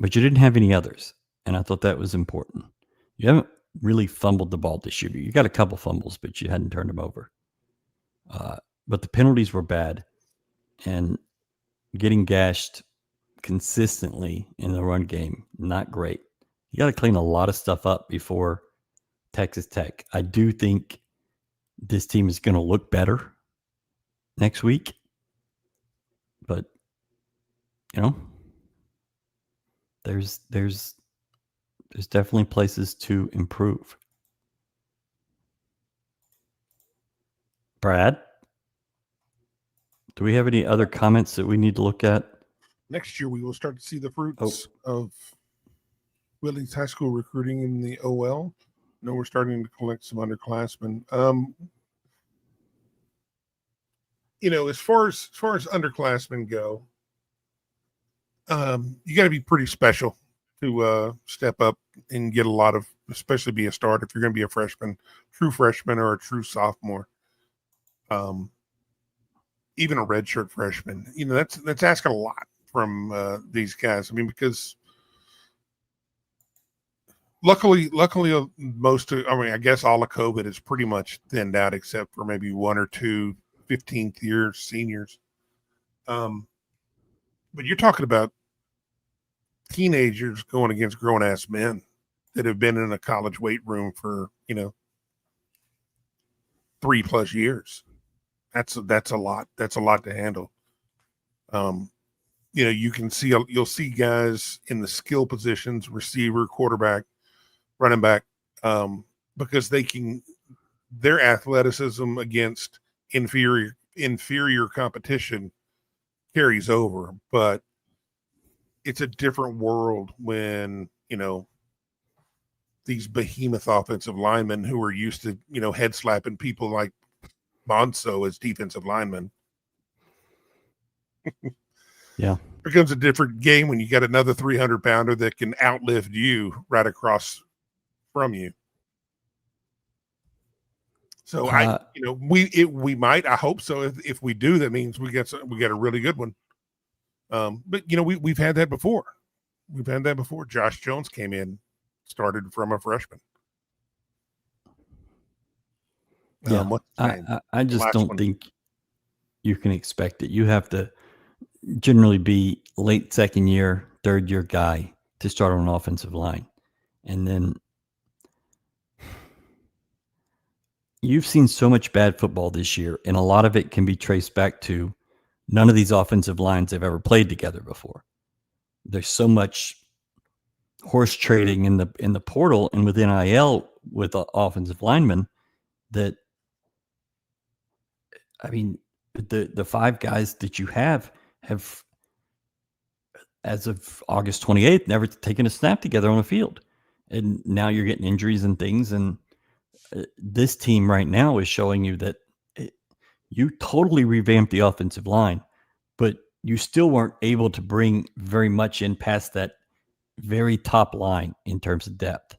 Speaker 4: But you didn't have any others. And I thought that was important. You haven't really fumbled the ball this year. You got a couple fumbles, but you hadn't turned them over. But the penalties were bad. And getting gashed consistently in the run game, not great. You got to clean a lot of stuff up before Texas Tech. I do think this team is going to look better next week. But, you know, there's definitely places to improve. Brad, do we have any other comments that we need to look at?
Speaker 3: Next year, we will start to see the fruits of Willie's high school recruiting in the OL. I know we're starting to collect some underclassmen. You know, as far as underclassmen go, you got to be pretty special to step up and get a lot of, especially be a starter if you're going to be a freshman, true freshman or a true sophomore. Even a redshirt freshman, you know, that's asking a lot from these guys. I mean, because luckily, most of, I mean, I guess all of COVID is pretty much thinned out except for maybe one or two 15th year seniors. But you're talking about teenagers going against grown ass men that have been in a college weight room for, you know, 3+ years. That's a lot. That's a lot to handle. You know, you'll see guys in the skill positions, receiver, quarterback, running back, because their athleticism against inferior competition carries over. But it's a different world when, you know, these behemoth offensive linemen who are used to, you know, head slapping people like Monceaux as defensive linemen.
Speaker 4: Yeah.
Speaker 3: Becomes a different game when you got another 300-pounder that can outlift you right across from you. So we might, I hope so. If we do, that means we got a really good one. But you know, we've had that before. We've had that before. Josh Jones came in, started from a freshman.
Speaker 4: Yeah, I just don't think you can expect it. You have to generally be late second year, third year guy to start on an offensive line. And then you've seen so much bad football this year, and a lot of it can be traced back to none of these offensive lines have ever played together before. There's so much horse trading in the portal and with NIL with offensive linemen that, I mean, the 5 guys that you have, as of August 28th, never taken a snap together on a field. And now you're getting injuries and things. And this team right now is showing you that you totally revamped the offensive line, but you still weren't able to bring very much in past that very top line in terms of depth.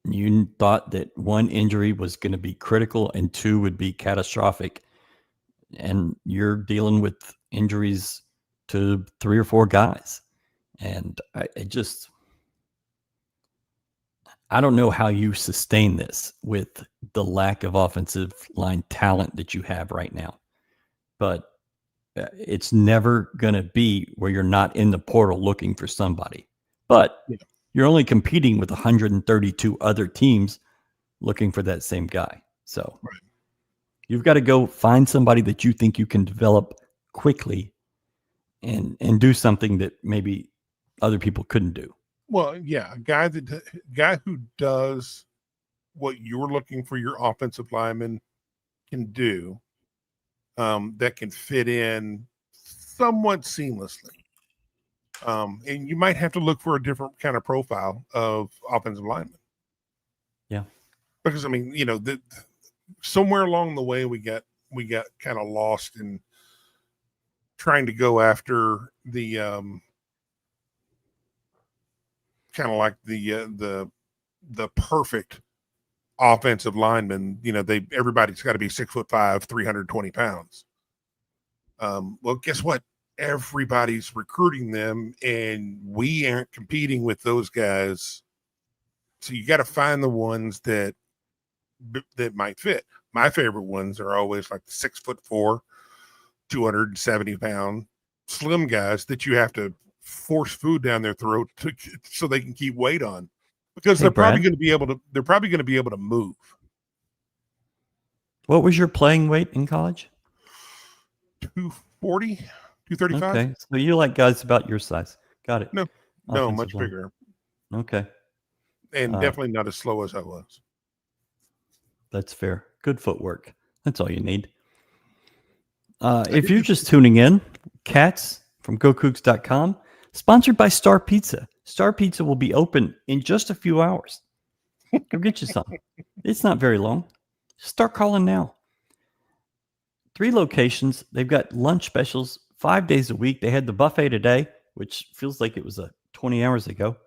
Speaker 4: You thought that 1 injury was going to be critical and 2 would be catastrophic. And you're dealing with injuries to 3 or 4 guys. And I don't know how you sustain this with the lack of offensive line talent that you have right now. But it's never going to be where you're not in the portal looking for somebody. But you're only competing with 132 other teams looking for that same guy. So you've got to go find somebody that you think you can develop quickly and do something that maybe other people couldn't do.
Speaker 3: Well, yeah, a guy who does what you're looking for your offensive lineman can do, that can fit in somewhat seamlessly. And you might have to look for a different kind of profile of offensive lineman.
Speaker 4: Yeah.
Speaker 3: Because I mean, somewhere along the way we got kind of lost in trying to go after the kind of like the perfect offensive lineman. Everybody's got to be 6'5", 320 pounds. Well, guess what? Everybody's recruiting them, and we aren't competing with those guys. So you got to find the ones that might fit. My favorite ones are always like the 6'4", 270-pound slim guys that you have to force food down their throat so they can keep weight on, because they're probably going to be able to move.
Speaker 4: What was your playing weight in college?
Speaker 3: 240, 235.
Speaker 4: Okay, so you like guys about your size. Got it.
Speaker 3: No, much bigger.
Speaker 4: Okay.
Speaker 3: And definitely not as slow as I was.
Speaker 4: That's fair. Good footwork. That's all you need. If you're just tuning in, Cats from GoCoogs.com, sponsored by Star Pizza. Star Pizza will be open in just a few hours. Go get you something. It's not very long. Start calling now. 3 locations. They've got lunch specials 5 days a week. They had the buffet today, which feels like it was 20 hours ago.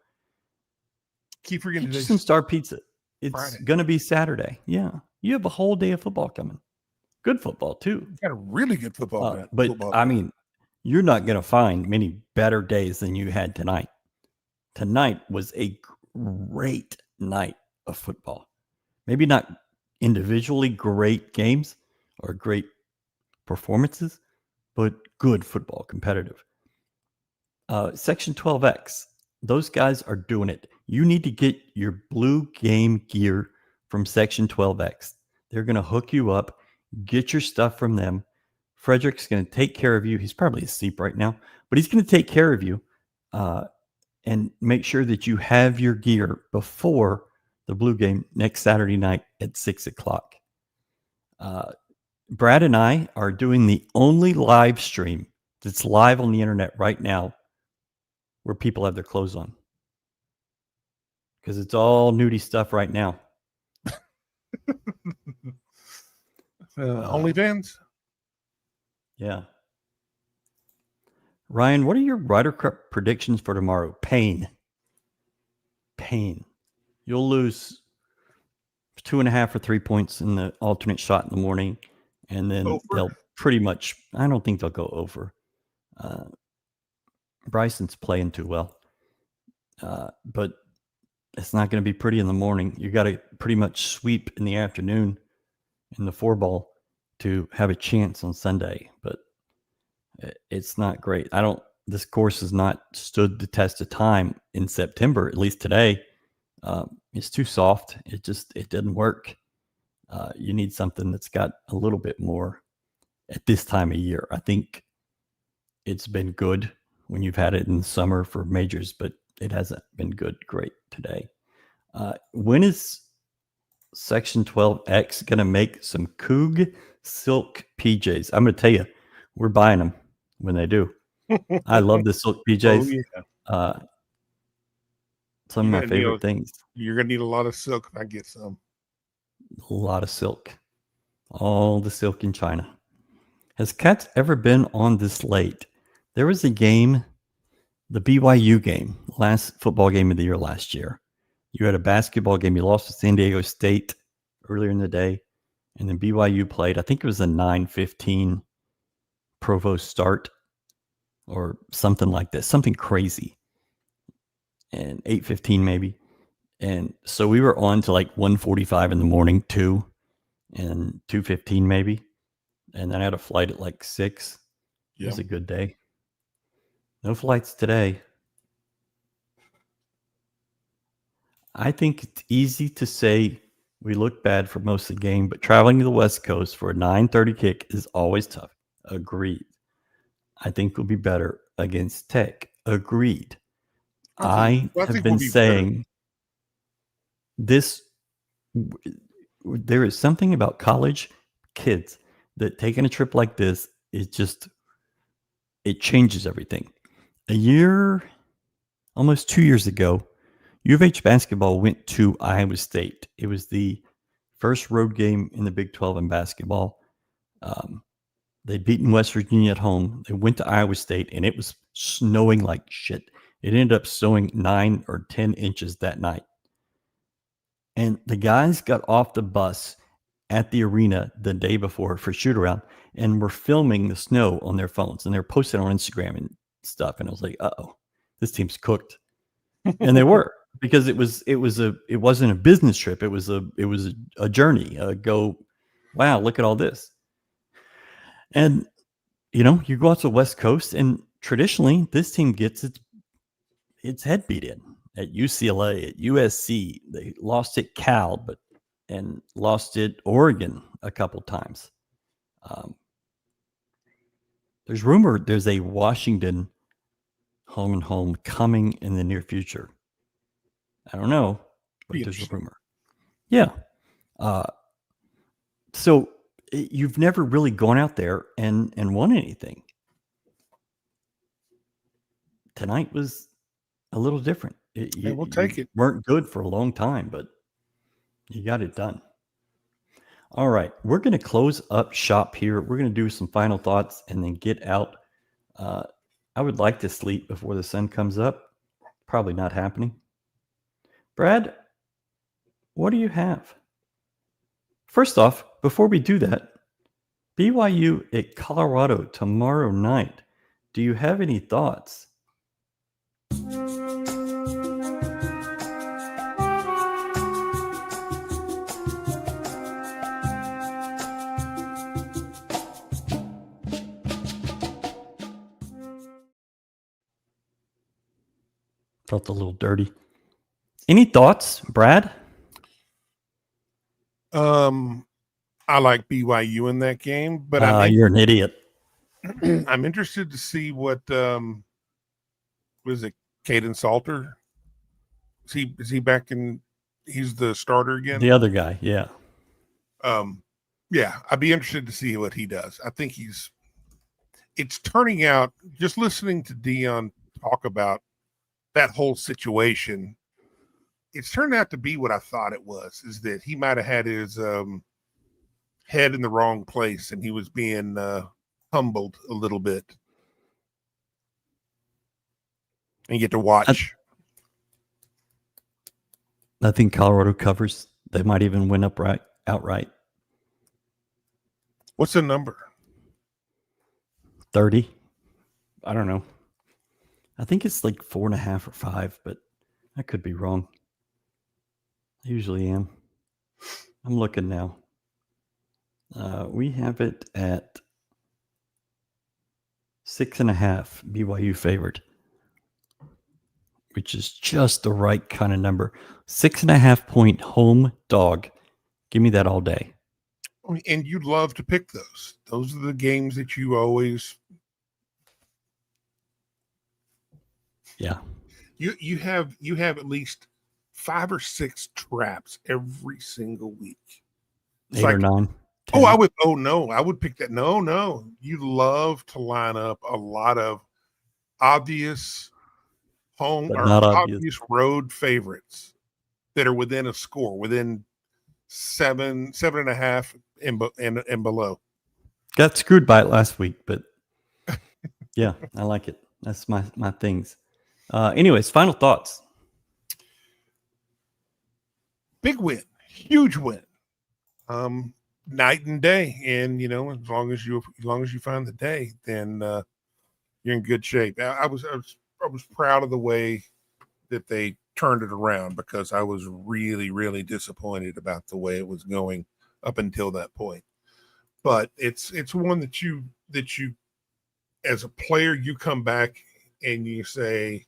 Speaker 3: Keep forgetting
Speaker 4: Get you some Star Pizza. It's going to be Saturday. Yeah. You have a whole day of football coming. Good football, too.
Speaker 3: Got a really good football.
Speaker 4: I mean, you're not going to find many better days than you had tonight. Tonight was a great night of football. Maybe not individually great games or great performances, but good football, competitive. Section 12X, those guys are doing it. You need to get your blue game gear from Section 12X. They're going to hook you up. Get your stuff from them. Frederick's going to take care of you. He's probably asleep right now, but he's going to take care of you and make sure that you have your gear before the blue game next Saturday night at 6 o'clock. Brad and I are doing the only live stream that's live on the internet right now where people have their clothes on, because it's all nudie stuff right now.
Speaker 3: OnlyFans?
Speaker 4: Yeah. Ryan, what are your Ryder Cup predictions for tomorrow? Pain. You'll lose 2.5 or 3 points in the alternate shot in the morning, and then they'll pretty much, I don't think they'll go over. Bryson's playing too well. But it's not going to be pretty in the morning. You got to pretty much sweep in the afternoon in the 4-ball to have a chance on Sunday, but it's not great. This course has not stood the test of time in September, at least today. It's too soft. It didn't work. You need something that's got a little bit more at this time of year. I think it's been good when you've had it in the summer for majors, but it hasn't been great today. When is Section 12X going to make some Coug silk PJs? I'm going to tell you, we're buying them when they do. I love the silk PJs. Oh, yeah. Some of my favorite things.
Speaker 3: You're going to need a lot of silk if I get some.
Speaker 4: A lot of silk. All the silk in China. Has Cats ever been on this late? There was a game, the BYU game, last football game of the year last year. You had a basketball game. You lost to San Diego State earlier in the day. And then BYU played, I think it was a 9:15 Provo start or something like this, something crazy. And 8:15 maybe. And so we were on to like 1:45 in the morning, 2 and 2:15 maybe. And then I had a flight at like 6. It was a good day. No flights today. I think it's easy to say we look bad for most of the game, but traveling to the West Coast for a 9:30 kick is always tough. Agreed. I think we'll be better against Tech. Agreed. I
Speaker 3: Well,
Speaker 4: have
Speaker 3: think
Speaker 4: been
Speaker 3: we'll be
Speaker 4: saying this. There is something about college kids that taking a trip like this is just, it changes everything. A year, almost 2 years ago, U of H basketball went to Iowa State. It was the first road game in the Big 12 in basketball. They'd beaten West Virginia at home. They went to Iowa State, and it was snowing like shit. It ended up snowing 9 or 10 inches that night. And the guys got off the bus at the arena the day before for shoot around and were filming the snow on their phones, and they're posting on Instagram and stuff. And I was like, uh-oh, this team's cooked. And they were, because it wasn't a business trip. It was a journey. Wow, look at all this. And you go out to the West Coast, and traditionally this team gets its head beat in at UCLA, at USC. They lost at Cal, and lost at Oregon a couple times. There's a Washington home and home coming in the near future. I don't know, but there's a rumor. Yeah. So you've never really gone out there and won anything. Tonight was a little different.
Speaker 3: We'll take it.
Speaker 4: Weren't good for a long time, but you got it done. All right. We're going to close up shop here. We're going to do some final thoughts and then get out. I would like to sleep before the sun comes up. Probably not happening. Brad, what do you have? First off, before we do that, BYU at Colorado tomorrow night. Do you have any thoughts? Felt a little dirty. Any thoughts, Brad?
Speaker 3: I like BYU in that game, but
Speaker 4: you're an idiot.
Speaker 3: I'm interested to see what is it, Caden Salter? Is he back in? He's the starter again.
Speaker 4: The other guy, yeah.
Speaker 3: Yeah, I'd be interested to see what he does. I think it's turning out, just listening to Dion talk about that whole situation, it's turned out to be what I thought it was, is that he might have had his head in the wrong place and he was being humbled a little bit. And you get to watch.
Speaker 4: I think Colorado covers. They might even win outright.
Speaker 3: What's the number?
Speaker 4: 30. I don't know. I think it's like 4.5 or 5, but I could be wrong. I usually am. I'm looking now. We have it at 6.5, BYU favored, which is just the right kind of number. 6.5 point home dog. Give me that all day.
Speaker 3: And you'd love to pick those. Those are the games that you always.
Speaker 4: Yeah.
Speaker 3: You have at least 5 or 6 traps every single week. It's
Speaker 4: 8 or 9. 10.
Speaker 3: I would pick that. No. You love to line up a lot of obvious home
Speaker 4: But
Speaker 3: or
Speaker 4: not
Speaker 3: obvious road favorites that are within a score, within 7.5 and below.
Speaker 4: Got screwed by it last week, but yeah, I like it. That's my things. Anyways, final thoughts.
Speaker 3: Big win, huge win, night and day. And as long as you find the day, then you're in good shape. I was proud of the way that they turned it around, because I was really, really disappointed about the way it was going up until that point. But it's one that you as a player, you come back and you say,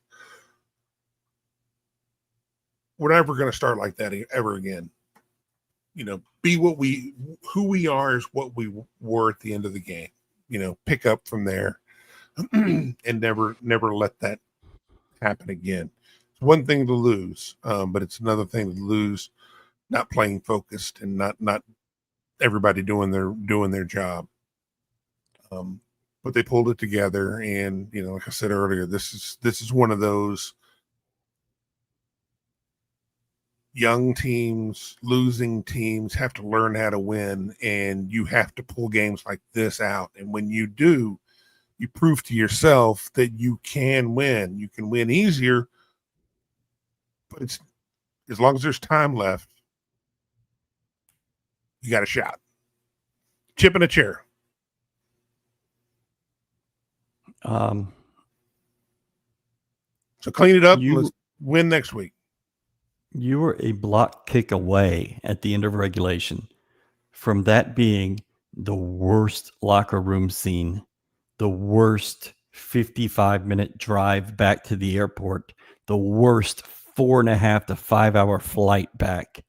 Speaker 3: we're never going to start like that ever again. Be who we are is what we were at the end of the game. Pick up from there and never let that happen again. one thing to lose, but it's another thing to lose not playing focused and not everybody doing their job. But they pulled it together, and like I said earlier, this is one of those young teams, losing teams have to learn how to win, and you have to pull games like this out. And when you do, you prove to yourself that you can win. You can win easier, but it's as long as there's time left, you got a shot. Chip in a chair. So clean it up. Let's win next week.
Speaker 4: You were a block kick away at the end of regulation from that being the worst locker room scene, the worst 55-minute drive back to the airport, the worst 4.5 to 5 hour flight back.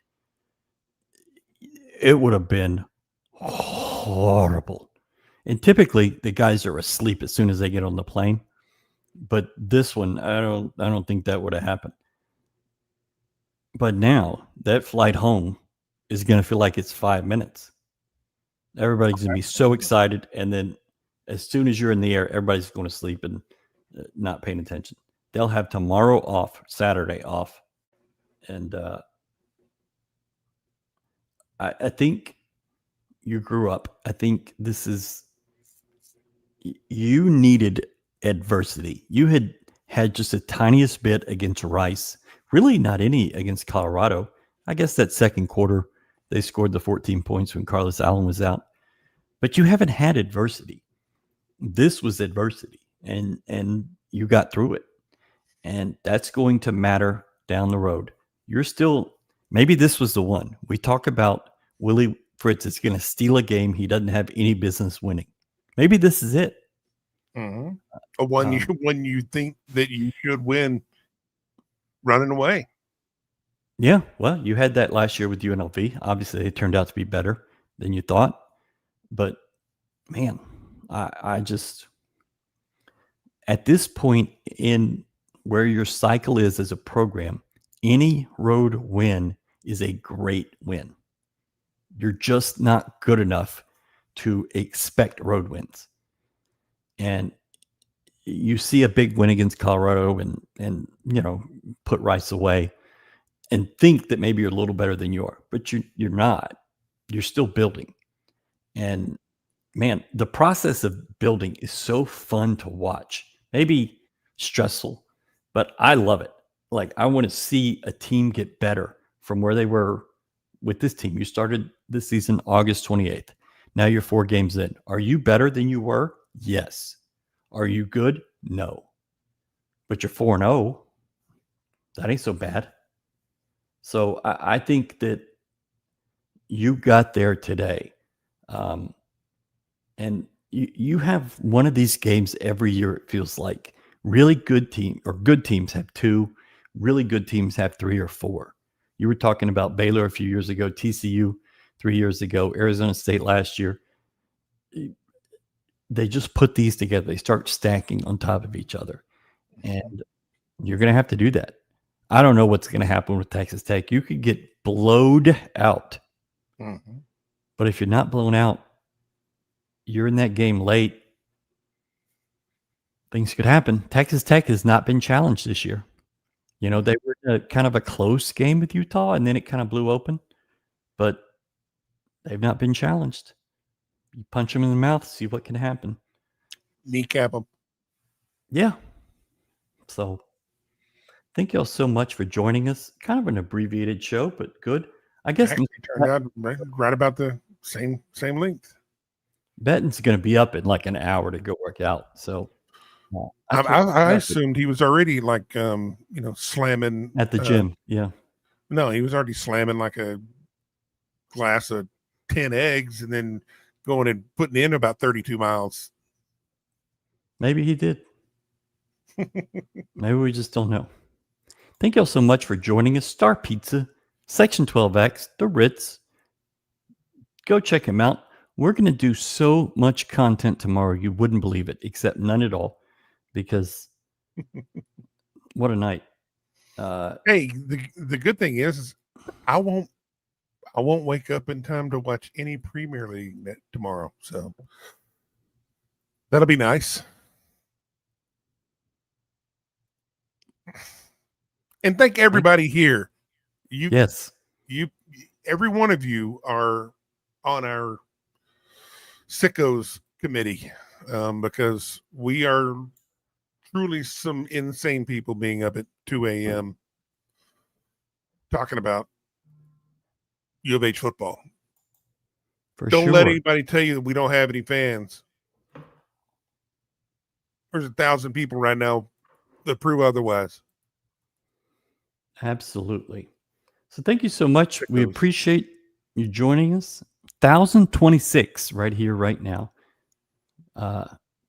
Speaker 4: It would have been horrible. And typically the guys are asleep as soon as they get on the plane. But this one, I don't think that would have happened. But now that flight home is going to feel like it's 5 minutes. Everybody's going to be so excited. And then as soon as you're in the air, everybody's going to sleep and not paying attention. They'll have tomorrow off, Saturday off. And I think you grew up. I think you needed adversity. You had just the tiniest bit against Rice. Really not any against Colorado. I guess that second quarter, they scored the 14 points when Carlos Allen was out. But you haven't had adversity. This was adversity, and you got through it. And that's going to matter down the road. You're still, maybe this was the one. We talk about Willie Fritz is going to steal a game he doesn't have any business winning. Maybe this is it.
Speaker 3: Mm-hmm. When you think that you should win, running away.
Speaker 4: Yeah, well, you had that last year with UNLV. Obviously, it turned out to be better than you thought. But, man, I just, at this point in where your cycle is as a program, any road win is a great win. You're just not good enough to expect road wins. And you see a big win against Colorado and put Rice away and think that maybe you're a little better than you are, but you're not. You're still building. And man, the process of building is so fun to watch. Maybe stressful, but I love it. Like, I want to see a team get better from where they were with this team. You started this season August 28th. Now you're 4 games in. Are you better than you were? Yes. Are you good? No. But you're 4-0. That ain't so bad. So I think that you got there today. And you have one of these games every year, it feels like. Really good team, or good teams have 2. Really good teams have 3 or 4. You were talking about Baylor a few years ago, TCU 3 years ago, Arizona State last year. They just put these together. They start stacking on top of each other. And you're going to have to do that. I don't know what's going to happen with Texas Tech. You could get blowed out.
Speaker 3: Mm-hmm.
Speaker 4: But if you're not blown out, you're in that game late. Things could happen. Texas Tech has not been challenged this year. They were in a kind of a close game with Utah, and then it kind of blew open. But they've not been challenged. You punch them in the mouth, see what can happen.
Speaker 3: Kneecap them.
Speaker 4: Yeah. So thank y'all so much for joining us. Kind of an abbreviated show, but good. I guess
Speaker 3: Actually turned out right about the same length.
Speaker 4: Batton's going to be up in like an hour to go work out. So
Speaker 3: I assumed he was already like slamming
Speaker 4: at the gym. Yeah.
Speaker 3: No, he was already slamming like a glass of 10 eggs and then going and putting in about 32 miles.
Speaker 4: Maybe he did. Maybe we just don't know. Thank y'all so much for joining us. Star Pizza, Section 12X, The Ritz. Go check him out. We're going to do so much content tomorrow, you wouldn't believe it, except none at all, because what a night.
Speaker 3: Hey, the good thing is I won't wake up in time to watch any Premier League tomorrow, so that'll be nice. And thank everybody here.
Speaker 4: Yes.
Speaker 3: Every one of you are on our sickos committee, because we are truly some insane people being up at 2 a.m. talking about U of H football. Don't let anybody tell you that we don't have any fans. There's 1,000 people right now that prove otherwise.
Speaker 4: Absolutely. So thank you so much. We appreciate you joining us. 1,026 right here, right now.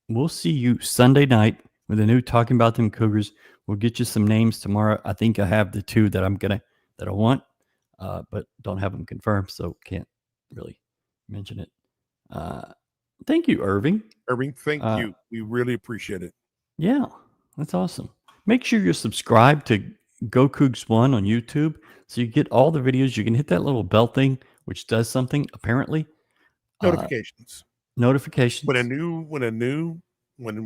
Speaker 4: We'll see you Sunday night with a new Talking About Them Cougars. We'll get you some names tomorrow. I think I have the two that I want, but don't have them confirmed, so can't really mention it. Thank you, Irving.
Speaker 3: Irving, thank you. We really appreciate it.
Speaker 4: Yeah, that's awesome. Make sure you're subscribed to GoCoogs 1 on YouTube so you get all the videos. You can hit that little bell thing, which does something apparently.
Speaker 3: Notifications.
Speaker 4: Notifications.
Speaker 3: When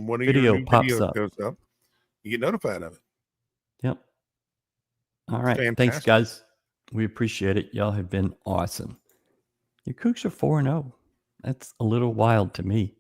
Speaker 3: one of your
Speaker 4: Video
Speaker 3: new
Speaker 4: pops
Speaker 3: videos
Speaker 4: up.
Speaker 3: goes up, you get notified of it.
Speaker 4: Yep. All right.
Speaker 3: Fantastic.
Speaker 4: Thanks, guys. We appreciate it. Y'all have been awesome. Your Cougs are 4-0. That's a little wild to me.